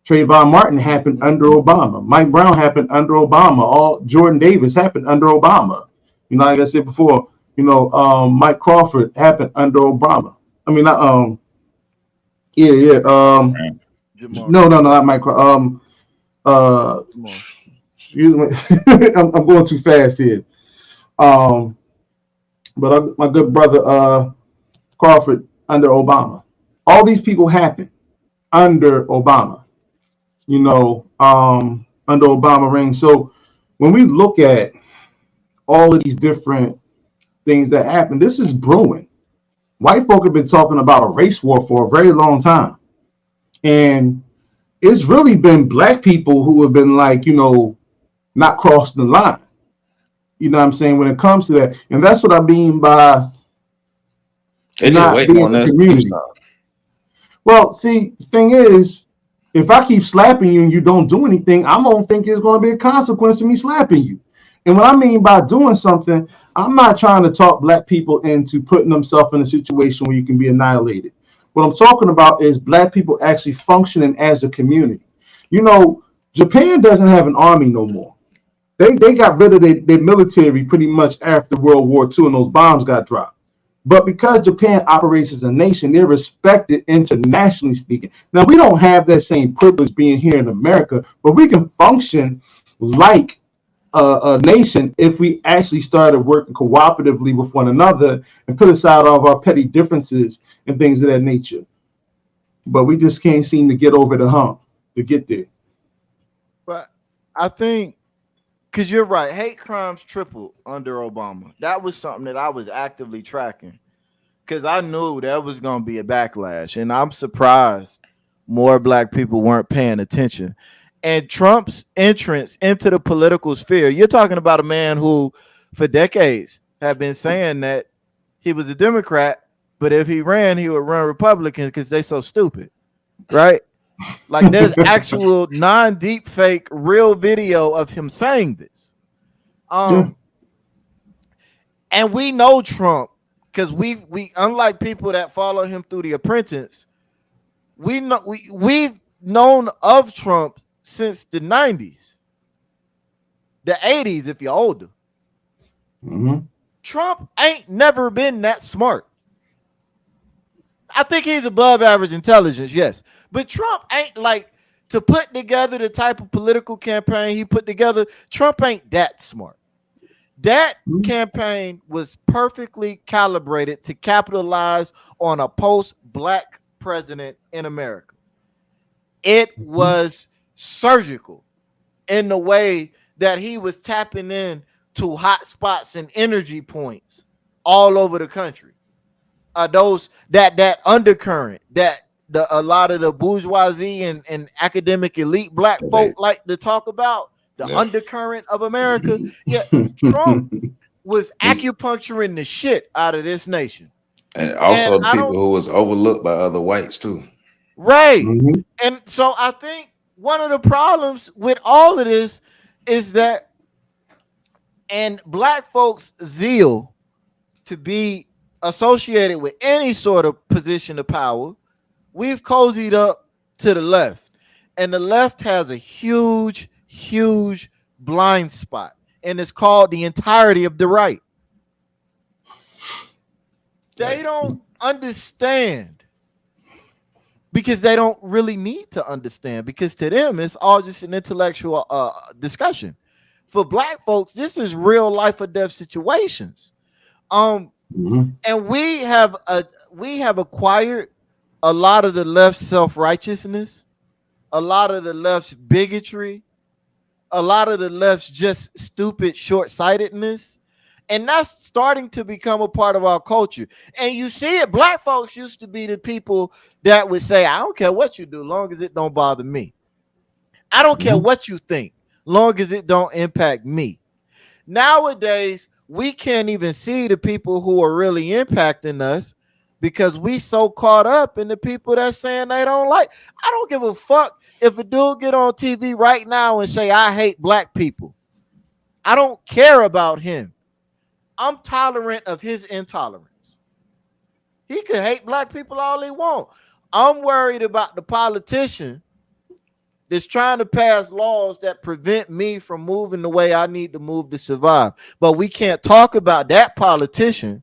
Trayvon Martin happened under Obama. Mike Brown happened under Obama. All Jordan Davis happened under Obama. Like I said before, Mike Crawford happened under Obama. I mean, not no, not Mike. Excuse me, I'm going too fast here. But my good brother Crawford under Obama. All these people happened under Obama. Under Obama reign. So when we look at all of these different things that happen, this is brewing. White folk have been talking about a race war for a very long time. And it's really been black people who have been like, not crossing the line. You know what I'm saying? When it comes to that. And that's what I mean by not being in the community. Well, see, the thing is, if I keep slapping you and you don't do anything, I'm going to think there's going to be a consequence to me slapping you. And what I mean by doing something, I'm not trying to talk black people into putting themselves in a situation where you can be annihilated. What I'm talking about is black people actually functioning as a community. Japan doesn't have an army no more. They got rid of their military pretty much after World War II and those bombs got dropped. But because Japan operates as a nation, they're respected internationally speaking. Now, we don't have that same privilege being here in America, but we can function like a nation if we actually started working cooperatively with one another and put aside all of our petty differences and things of that nature. But we just can't seem to get over the hump to get there. But I think, because you're right, hate crimes tripled under Obama. That was something that I was actively tracking because I knew there was going to be a backlash. And I'm surprised more black people weren't paying attention. And Trump's entrance into the political sphere, you're talking about a man who for decades had been saying that he was a Democrat, but if he ran, he would run Republican because they're so stupid, right? Like there's actual non-deep fake real video of him saying this. And we know Trump because we unlike people that follow him through The Apprentice, we've known of Trump since the 90s, the 80s if you're older. Trump ain't never been that smart. I think he's above average intelligence, yes. But Trump ain't like to put together the type of political campaign he put together. Trump ain't that smart. That campaign was perfectly calibrated to capitalize on a post-black president in America. It was surgical in the way that he was tapping in to hot spots and energy points all over the country. Those that undercurrent that a lot of the bourgeoisie and academic elite black folk like to talk about, the undercurrent of America. Yeah, Trump was acupuncturing the shit out of this nation. And also the people who was overlooked by other whites too. Right. And so I think one of the problems with all of this is that, and black folks' zeal to be associated with any sort of position of power, we've cozied up to the left. And the left has a huge blind spot. And it's called the entirety of the right. They don't understand because they don't really need to understand, because to them it's all just an intellectual discussion. For black folks, this is real life or death situations. And we have acquired a lot of the left's self-righteousness, a lot of the left's bigotry, a lot of the left's just stupid short-sightedness. And that's starting to become a part of our culture. And you see it, black folks used to be the people that would say, I don't care what you do, long as it don't bother me. I don't care what you think, long as it don't impact me. Nowadays, we can't even see the people who are really impacting us because we so caught up in the people that's saying they don't like. I don't give a fuck if a dude get on TV right now and say, I hate black people. I don't care about him. I'm tolerant of his intolerance. He can hate black people all he wants. I'm worried about the politician that's trying to pass laws that prevent me from moving the way I need to move to survive. But we can't talk about that politician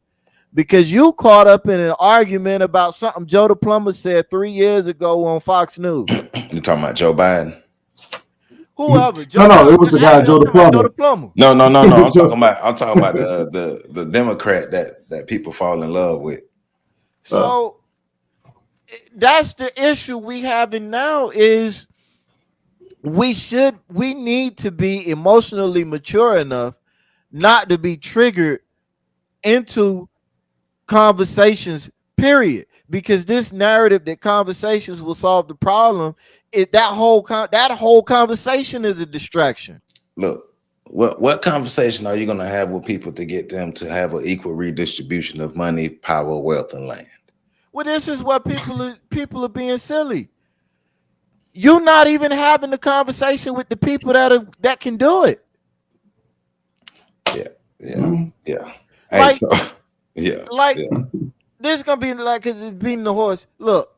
because you caught up in an argument about something Joe the Plumber said 3 years ago on Fox News. You talking about Joe Biden? Whoever. It was the guy Joe the Plumber. No. I'm talking about the Democrat that people fall in love with. So that's the issue we having now is we need to be emotionally mature enough not to be triggered into conversations, period. Because this narrative that conversations will solve the problem, that whole conversation is a distraction. Look, what conversation are you going to have with people to get them to have an equal redistribution of money, power, wealth, and land? Well, this is what people are being silly. You're not even having the conversation with the people that can do it. Yeah. Like, hey, this is gonna be like it's beating the horse. Look,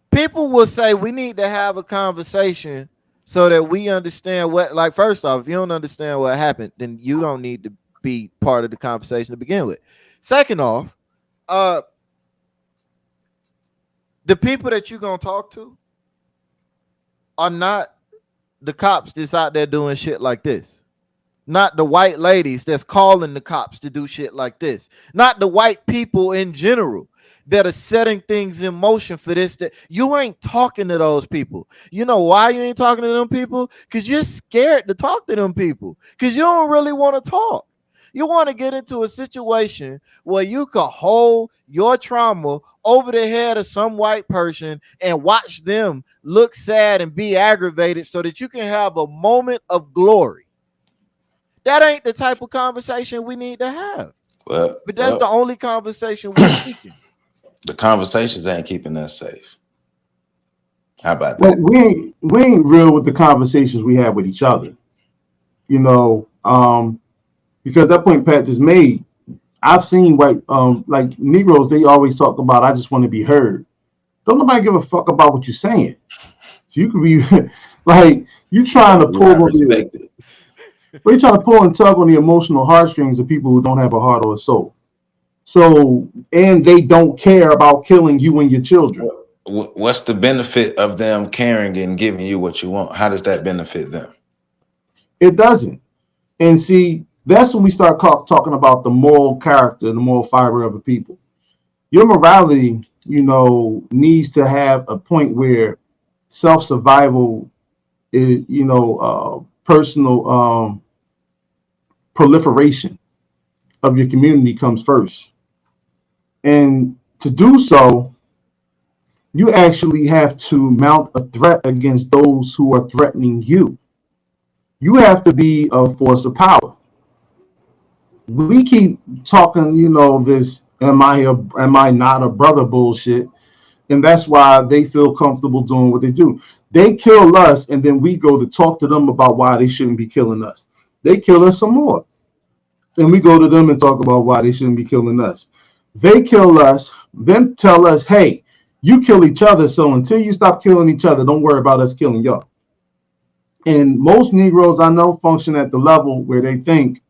people will say we need to have a conversation so that we understand what. Like, first off, if you don't understand what happened, then you don't need to be part of the conversation to begin with. Second off, the people that you're gonna talk to are not the cops that's out there doing shit like this. Not the white ladies that's calling the cops to do shit like this. Not the white people in general that are setting things in motion for this. That you ain't talking to those people. You know why you ain't talking to them people? Because you're scared to talk to them people. Because you don't really want to talk. You want to get into a situation where you could hold your trauma over the head of some white person and watch them look sad and be aggravated so that you can have a moment of glory. That ain't the type of conversation we need to have. But that's the only conversation we're seeking. The conversations ain't keeping us safe. How about that? We ain't real with the conversations we have with each other. You know, because that point Pat just made, I've seen white like Negroes, they always talk about I just want to be heard. Don't nobody give a fuck about what you're saying. So you could be like you trying to pull We're trying to pull and tug on the emotional heartstrings of people who don't have a heart or a soul. So, and they don't care about killing you and your children. What's the benefit of them caring and giving you what you want? How does that benefit them? It doesn't. And see, that's when we start talking about the moral character, the moral fiber of a people. Your morality, needs to have a point where self-survival is, personal proliferation of your community comes first. And to do so, you actually have to mount a threat against those who are threatening you. You have to be a force of power. We keep talking, this am I not a brother bullshit, and that's why they feel comfortable doing what they do. They kill us, and then we go to talk to them about why they shouldn't be killing us. They kill us some more, and we go to them and talk about why they shouldn't be killing us. They kill us, then tell us, hey, you kill each other, so until you stop killing each other, don't worry about us killing y'all. And most Negroes I know function at the level where they think,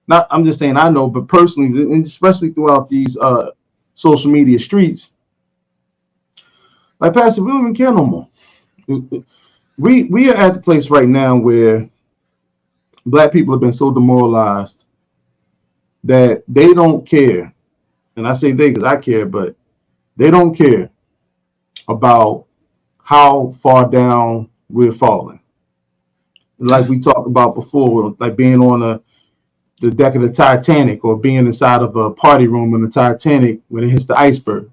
not I'm just saying I know, but personally, and especially throughout these social media streets, like Pastor, we don't even care no more. We are at the place right now where Black people have been so demoralized that they don't care, and I say they because I care, but they don't care about how far down we're falling. Like we talked about before, like being on the deck of the Titanic or being inside of a party room in the Titanic when it hits the iceberg.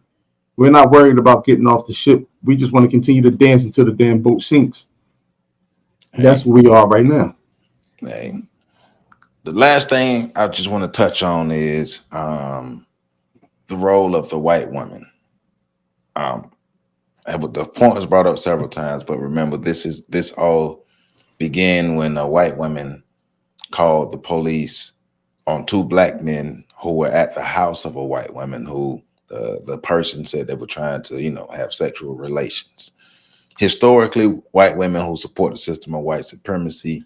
We're not worried about getting off the ship. We just want to continue to dance until the damn boat sinks. Hey. That's where we are right now. Hey. The last thing I just want to touch on is the role of the white woman. The point was brought up several times, but remember, this all began when a white woman called the police on two Black men who were at the house of a white woman who the person said they were trying to, have sexual relations. Historically, white women who support the system of white supremacy,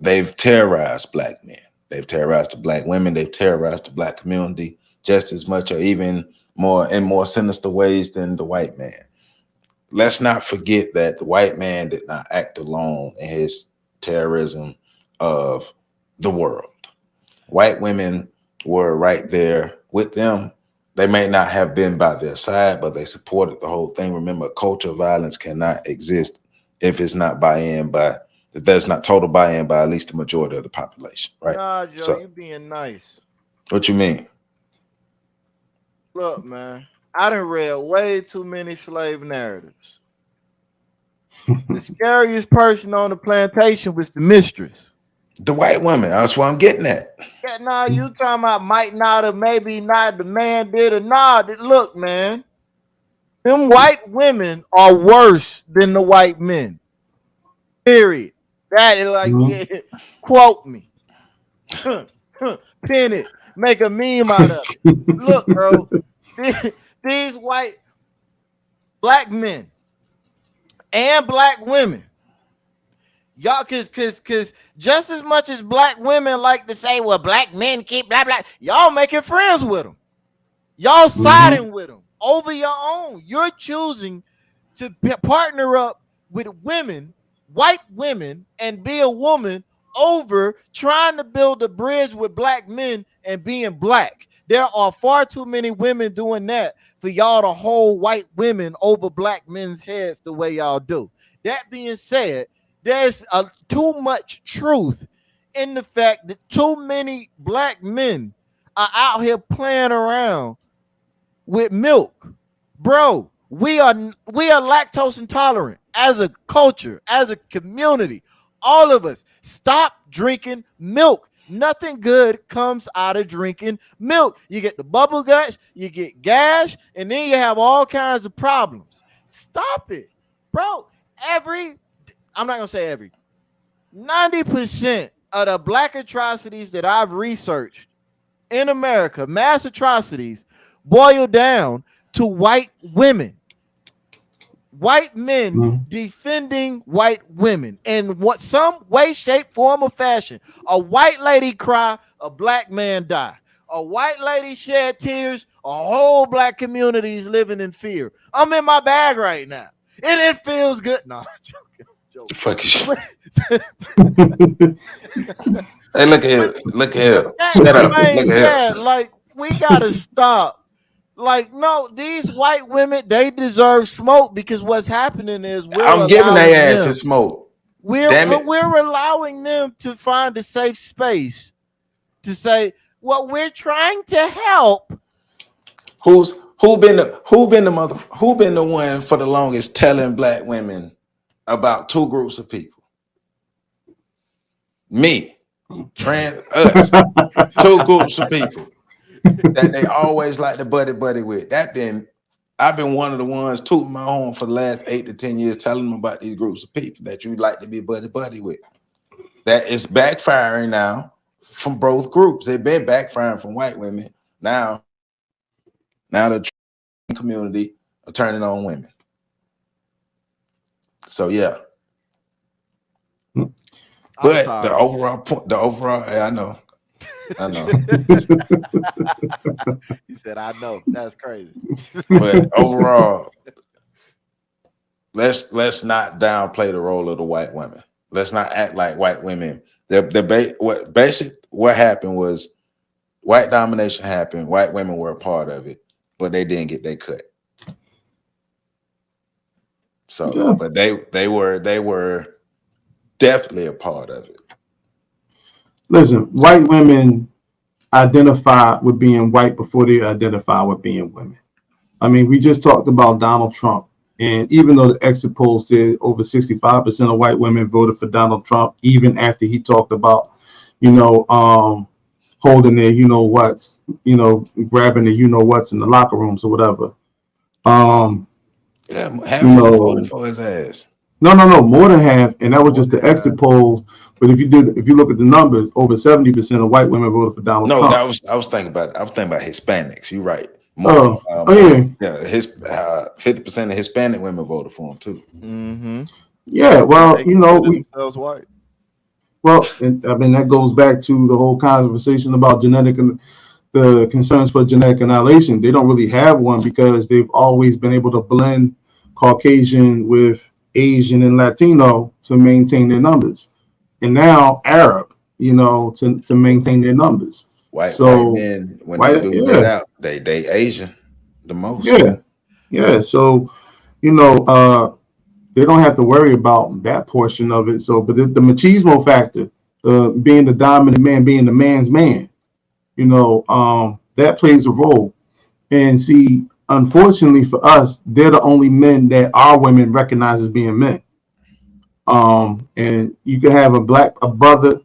they've terrorized Black men. They've terrorized the Black women. They've terrorized the Black community just as much or even more in more sinister ways than the white man. Let's not forget that the white man did not act alone in his terrorism of the world. White women were right there with them. They may not have been by their side, but they supported the whole thing. Remember, a culture of violence cannot exist if it's not if there's not total buy-in by at least the majority of the population, right? Nah, Joe, so, you being nice. What you mean? Look, man, I done read way too many slave narratives. The scariest person on the plantation was the mistress. The white woman. That's what I'm getting at. Yeah, nah, you talking about might not have, maybe not, the man did or not. Look, man, them white women are worse than the white men. Period. That is like, yeah, quote me. Pin it. Make a meme out of it. Look, bro, these white Black men and Black women, y'all, cause just as much as Black women like to say, well, Black men keep blah blah, y'all making friends with them. Y'all siding with them over your own. You're choosing to partner up with women, white women, and be a woman over trying to build a bridge with Black men and being Black. There are far too many women doing that for y'all to hold white women over Black men's heads the way y'all do. That being said, there's too much truth in the fact that too many Black men are out here playing around with milk. Bro, we are lactose intolerant as a culture, as a community. All of us, stop drinking milk. Nothing good comes out of drinking milk. You get the bubble guts, you get gas, and then you have all kinds of problems. Stop it, bro. I'm not gonna say every, 90% of the Black atrocities that I've researched in America, mass atrocities, boil down to white women. white men defending white women in what some way, shape, form, or fashion. A white lady cry, a black man die. A white lady shed tears, a whole black community is living in fear. I'm in my bag right now. And it feels good. No, joking. Fuck is Hey, look at here. Look at here. Shut up. Look at here. Like, we gotta stop. Like, no, these white women, they deserve smoke because what's happening is I'm giving their ass a smoke. We're allowing them to find a safe space to say, well, we're trying to help. Who been the one for the longest telling black women about two groups of people? Me, us, two groups of people that they always like to buddy with. I've been one of the ones tooting my horn for the last 8 to 10 years, telling them about these groups of people that you like to be buddy with. That is backfiring now from both groups. They've been backfiring from white women. Now the community are turning on women. So yeah. But the overall, I know. He said, I know. That's crazy. But overall, let's not downplay the role of the white women. Let's not act like white women. What happened was white domination happened. White women were a part of it, but they didn't get their cut. So, yeah. But they were definitely a part of it. Listen, white women identify with being white before they identify with being women. I mean, we just talked about Donald Trump, and even though the exit poll said over 65% of white women voted for Donald Trump, even after he talked about, holding their you-know-whats, grabbing the you-know-whats in the locker rooms or whatever. Yeah, half of them voted for his ass. No, more than half, and that was just the exit polls. But if you look at the numbers, over 70% of white women voted for Donald Trump. No, I was thinking about Hispanics. You're right. Yeah. 50% of Hispanic women voted for him too. Mm-hmm. Yeah, well, themselves white. Well, I mean that goes back to the whole conversation about the concerns for genetic annihilation. They don't really have one because they've always been able to blend Caucasian with Asian and Latino to maintain their numbers, and now Arab, to maintain their numbers. White men, when they do that out, they Asian the most. Yeah. So, they don't have to worry about that portion of it. So, but the machismo factor, being the dominant man, being the man's man, that plays a role. And see, unfortunately for us, they're the only men that our women recognize as being men. And you can have a brother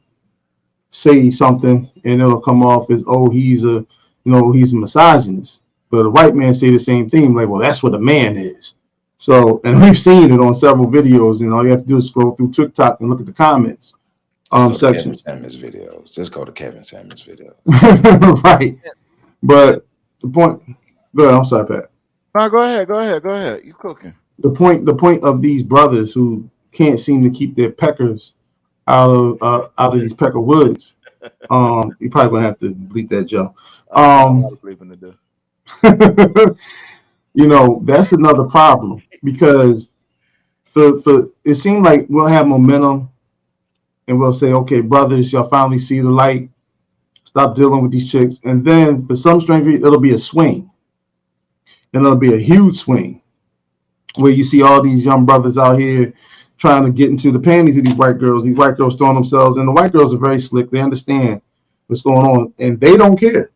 say something and it'll come off as, oh, he's a misogynist. But a white man say the same thing, like, well, that's what a man is. So, and we've seen it on several videos, and all you have to do is scroll through TikTok and look at the comments section. Kevin Samuels videos. Just go to Kevin Samuels videos. Right. But the point, go ahead, I'm sorry, Pat. No, go ahead. You cooking. The point of these brothers who can't seem to keep their peckers out of these pecker woods. You probably gonna have to bleep that, Joe. That's another problem because for it seemed like we'll have momentum and we'll say, okay, brothers, y'all finally see the light. Stop dealing with these chicks. And then for some strange reason, it'll be a swing. And it'll be a huge swing where you see all these young brothers out here trying to get into the panties of these white girls throwing themselves. And the white girls are very slick. They understand what's going on and they don't care.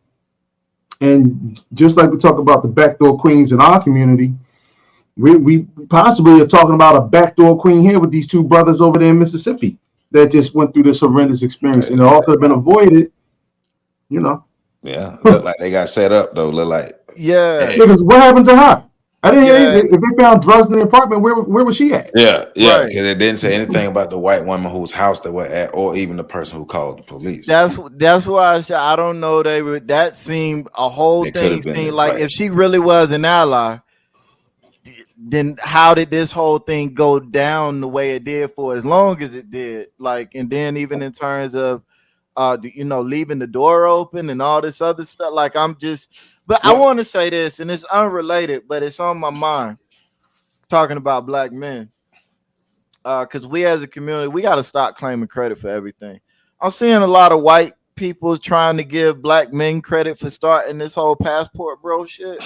And just like we talk about the backdoor queens in our community, we possibly are talking about a backdoor queen here with these two brothers over there in Mississippi that just went through this horrendous experience. And it all could have been avoided, Yeah, look like they got set up though. Look like Because what happened to her? I didn't hear if they found drugs in the apartment. Where was she at? Yeah, because it didn't say anything about the white woman whose house they were at, or even the person who called the police. That's why I said I don't know. That seemed a whole thing. Seemed like if she really was an ally, then how did this whole thing go down the way it did for as long as it did? Like, and then even in terms of leaving the door open and all this other stuff. Like, but I want to say this, and it's unrelated, but it's on my mind, talking about black men. Because we as a community, we got to stop claiming credit for everything. I'm seeing a lot of white people trying to give black men credit for starting this whole passport bro shit.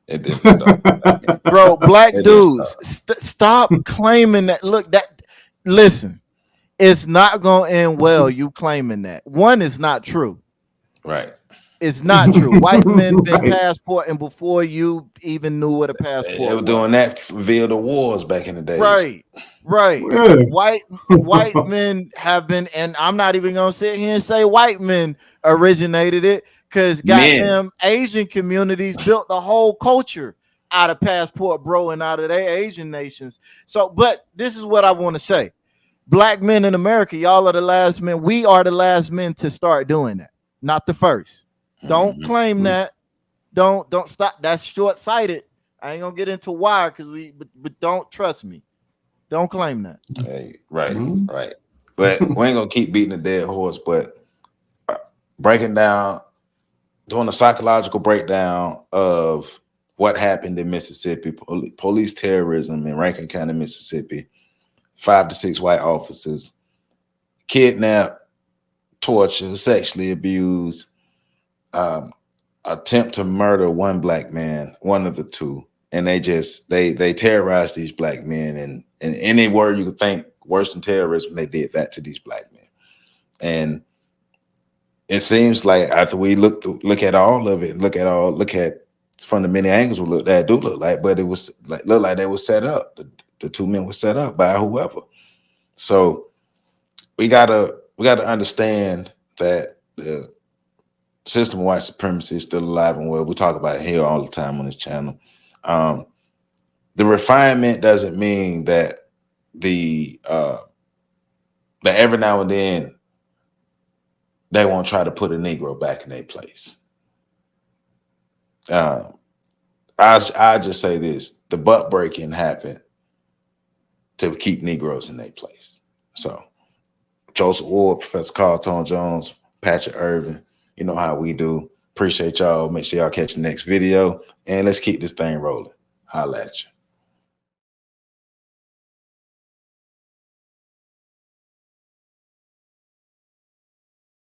It didn't start. Bro, black dudes, stop claiming that. Look, listen, it's not gonna end well. You claiming that. One is not true. Right. It's not true. White men been passporting before you even knew what a passport was. They were doing that via the wars back in the day. Right. Yeah. White men have been, and I'm not even gonna sit here and say white men originated it, because goddamn Asian communities built the whole culture out of passport bro and out of their Asian nations. So, but this is what I want to say. Black men in America, y'all are the last men. We are the last men to start doing that, not the first. Don't claim that. Don't stop. That's short-sighted. I ain't gonna get into why, but don't trust me. Don't claim that. Hey, right. But we ain't gonna keep beating a dead horse, but breaking down, doing a psychological breakdown of what happened in Mississippi, police terrorism in Rankin County, Mississippi, 5 to 6 white officers, kidnapped, tortured, sexually abused, attempt to murder one black man, one of the two. And they terrorized these black men, and any word you could think worse than terrorism, they did that to these black men. And it seems like after we look at all of it, look at from the many angles we look like, but it was like look like they were set up. The two men were set up by whoever. So we gotta understand that the system of white supremacy is still alive and well. We talk about it here all the time on this channel. The refinement doesn't mean that that every now and then they won't try to put a Negro back in their place. I just say this: the butt breaking happened to keep Negroes in their place. So Joseph Ward, Professor Carl Tone Jones, Patrick Irvin, you know how we do. Appreciate y'all. Make sure y'all catch the next video, and let's keep this thing rolling. Holla at you.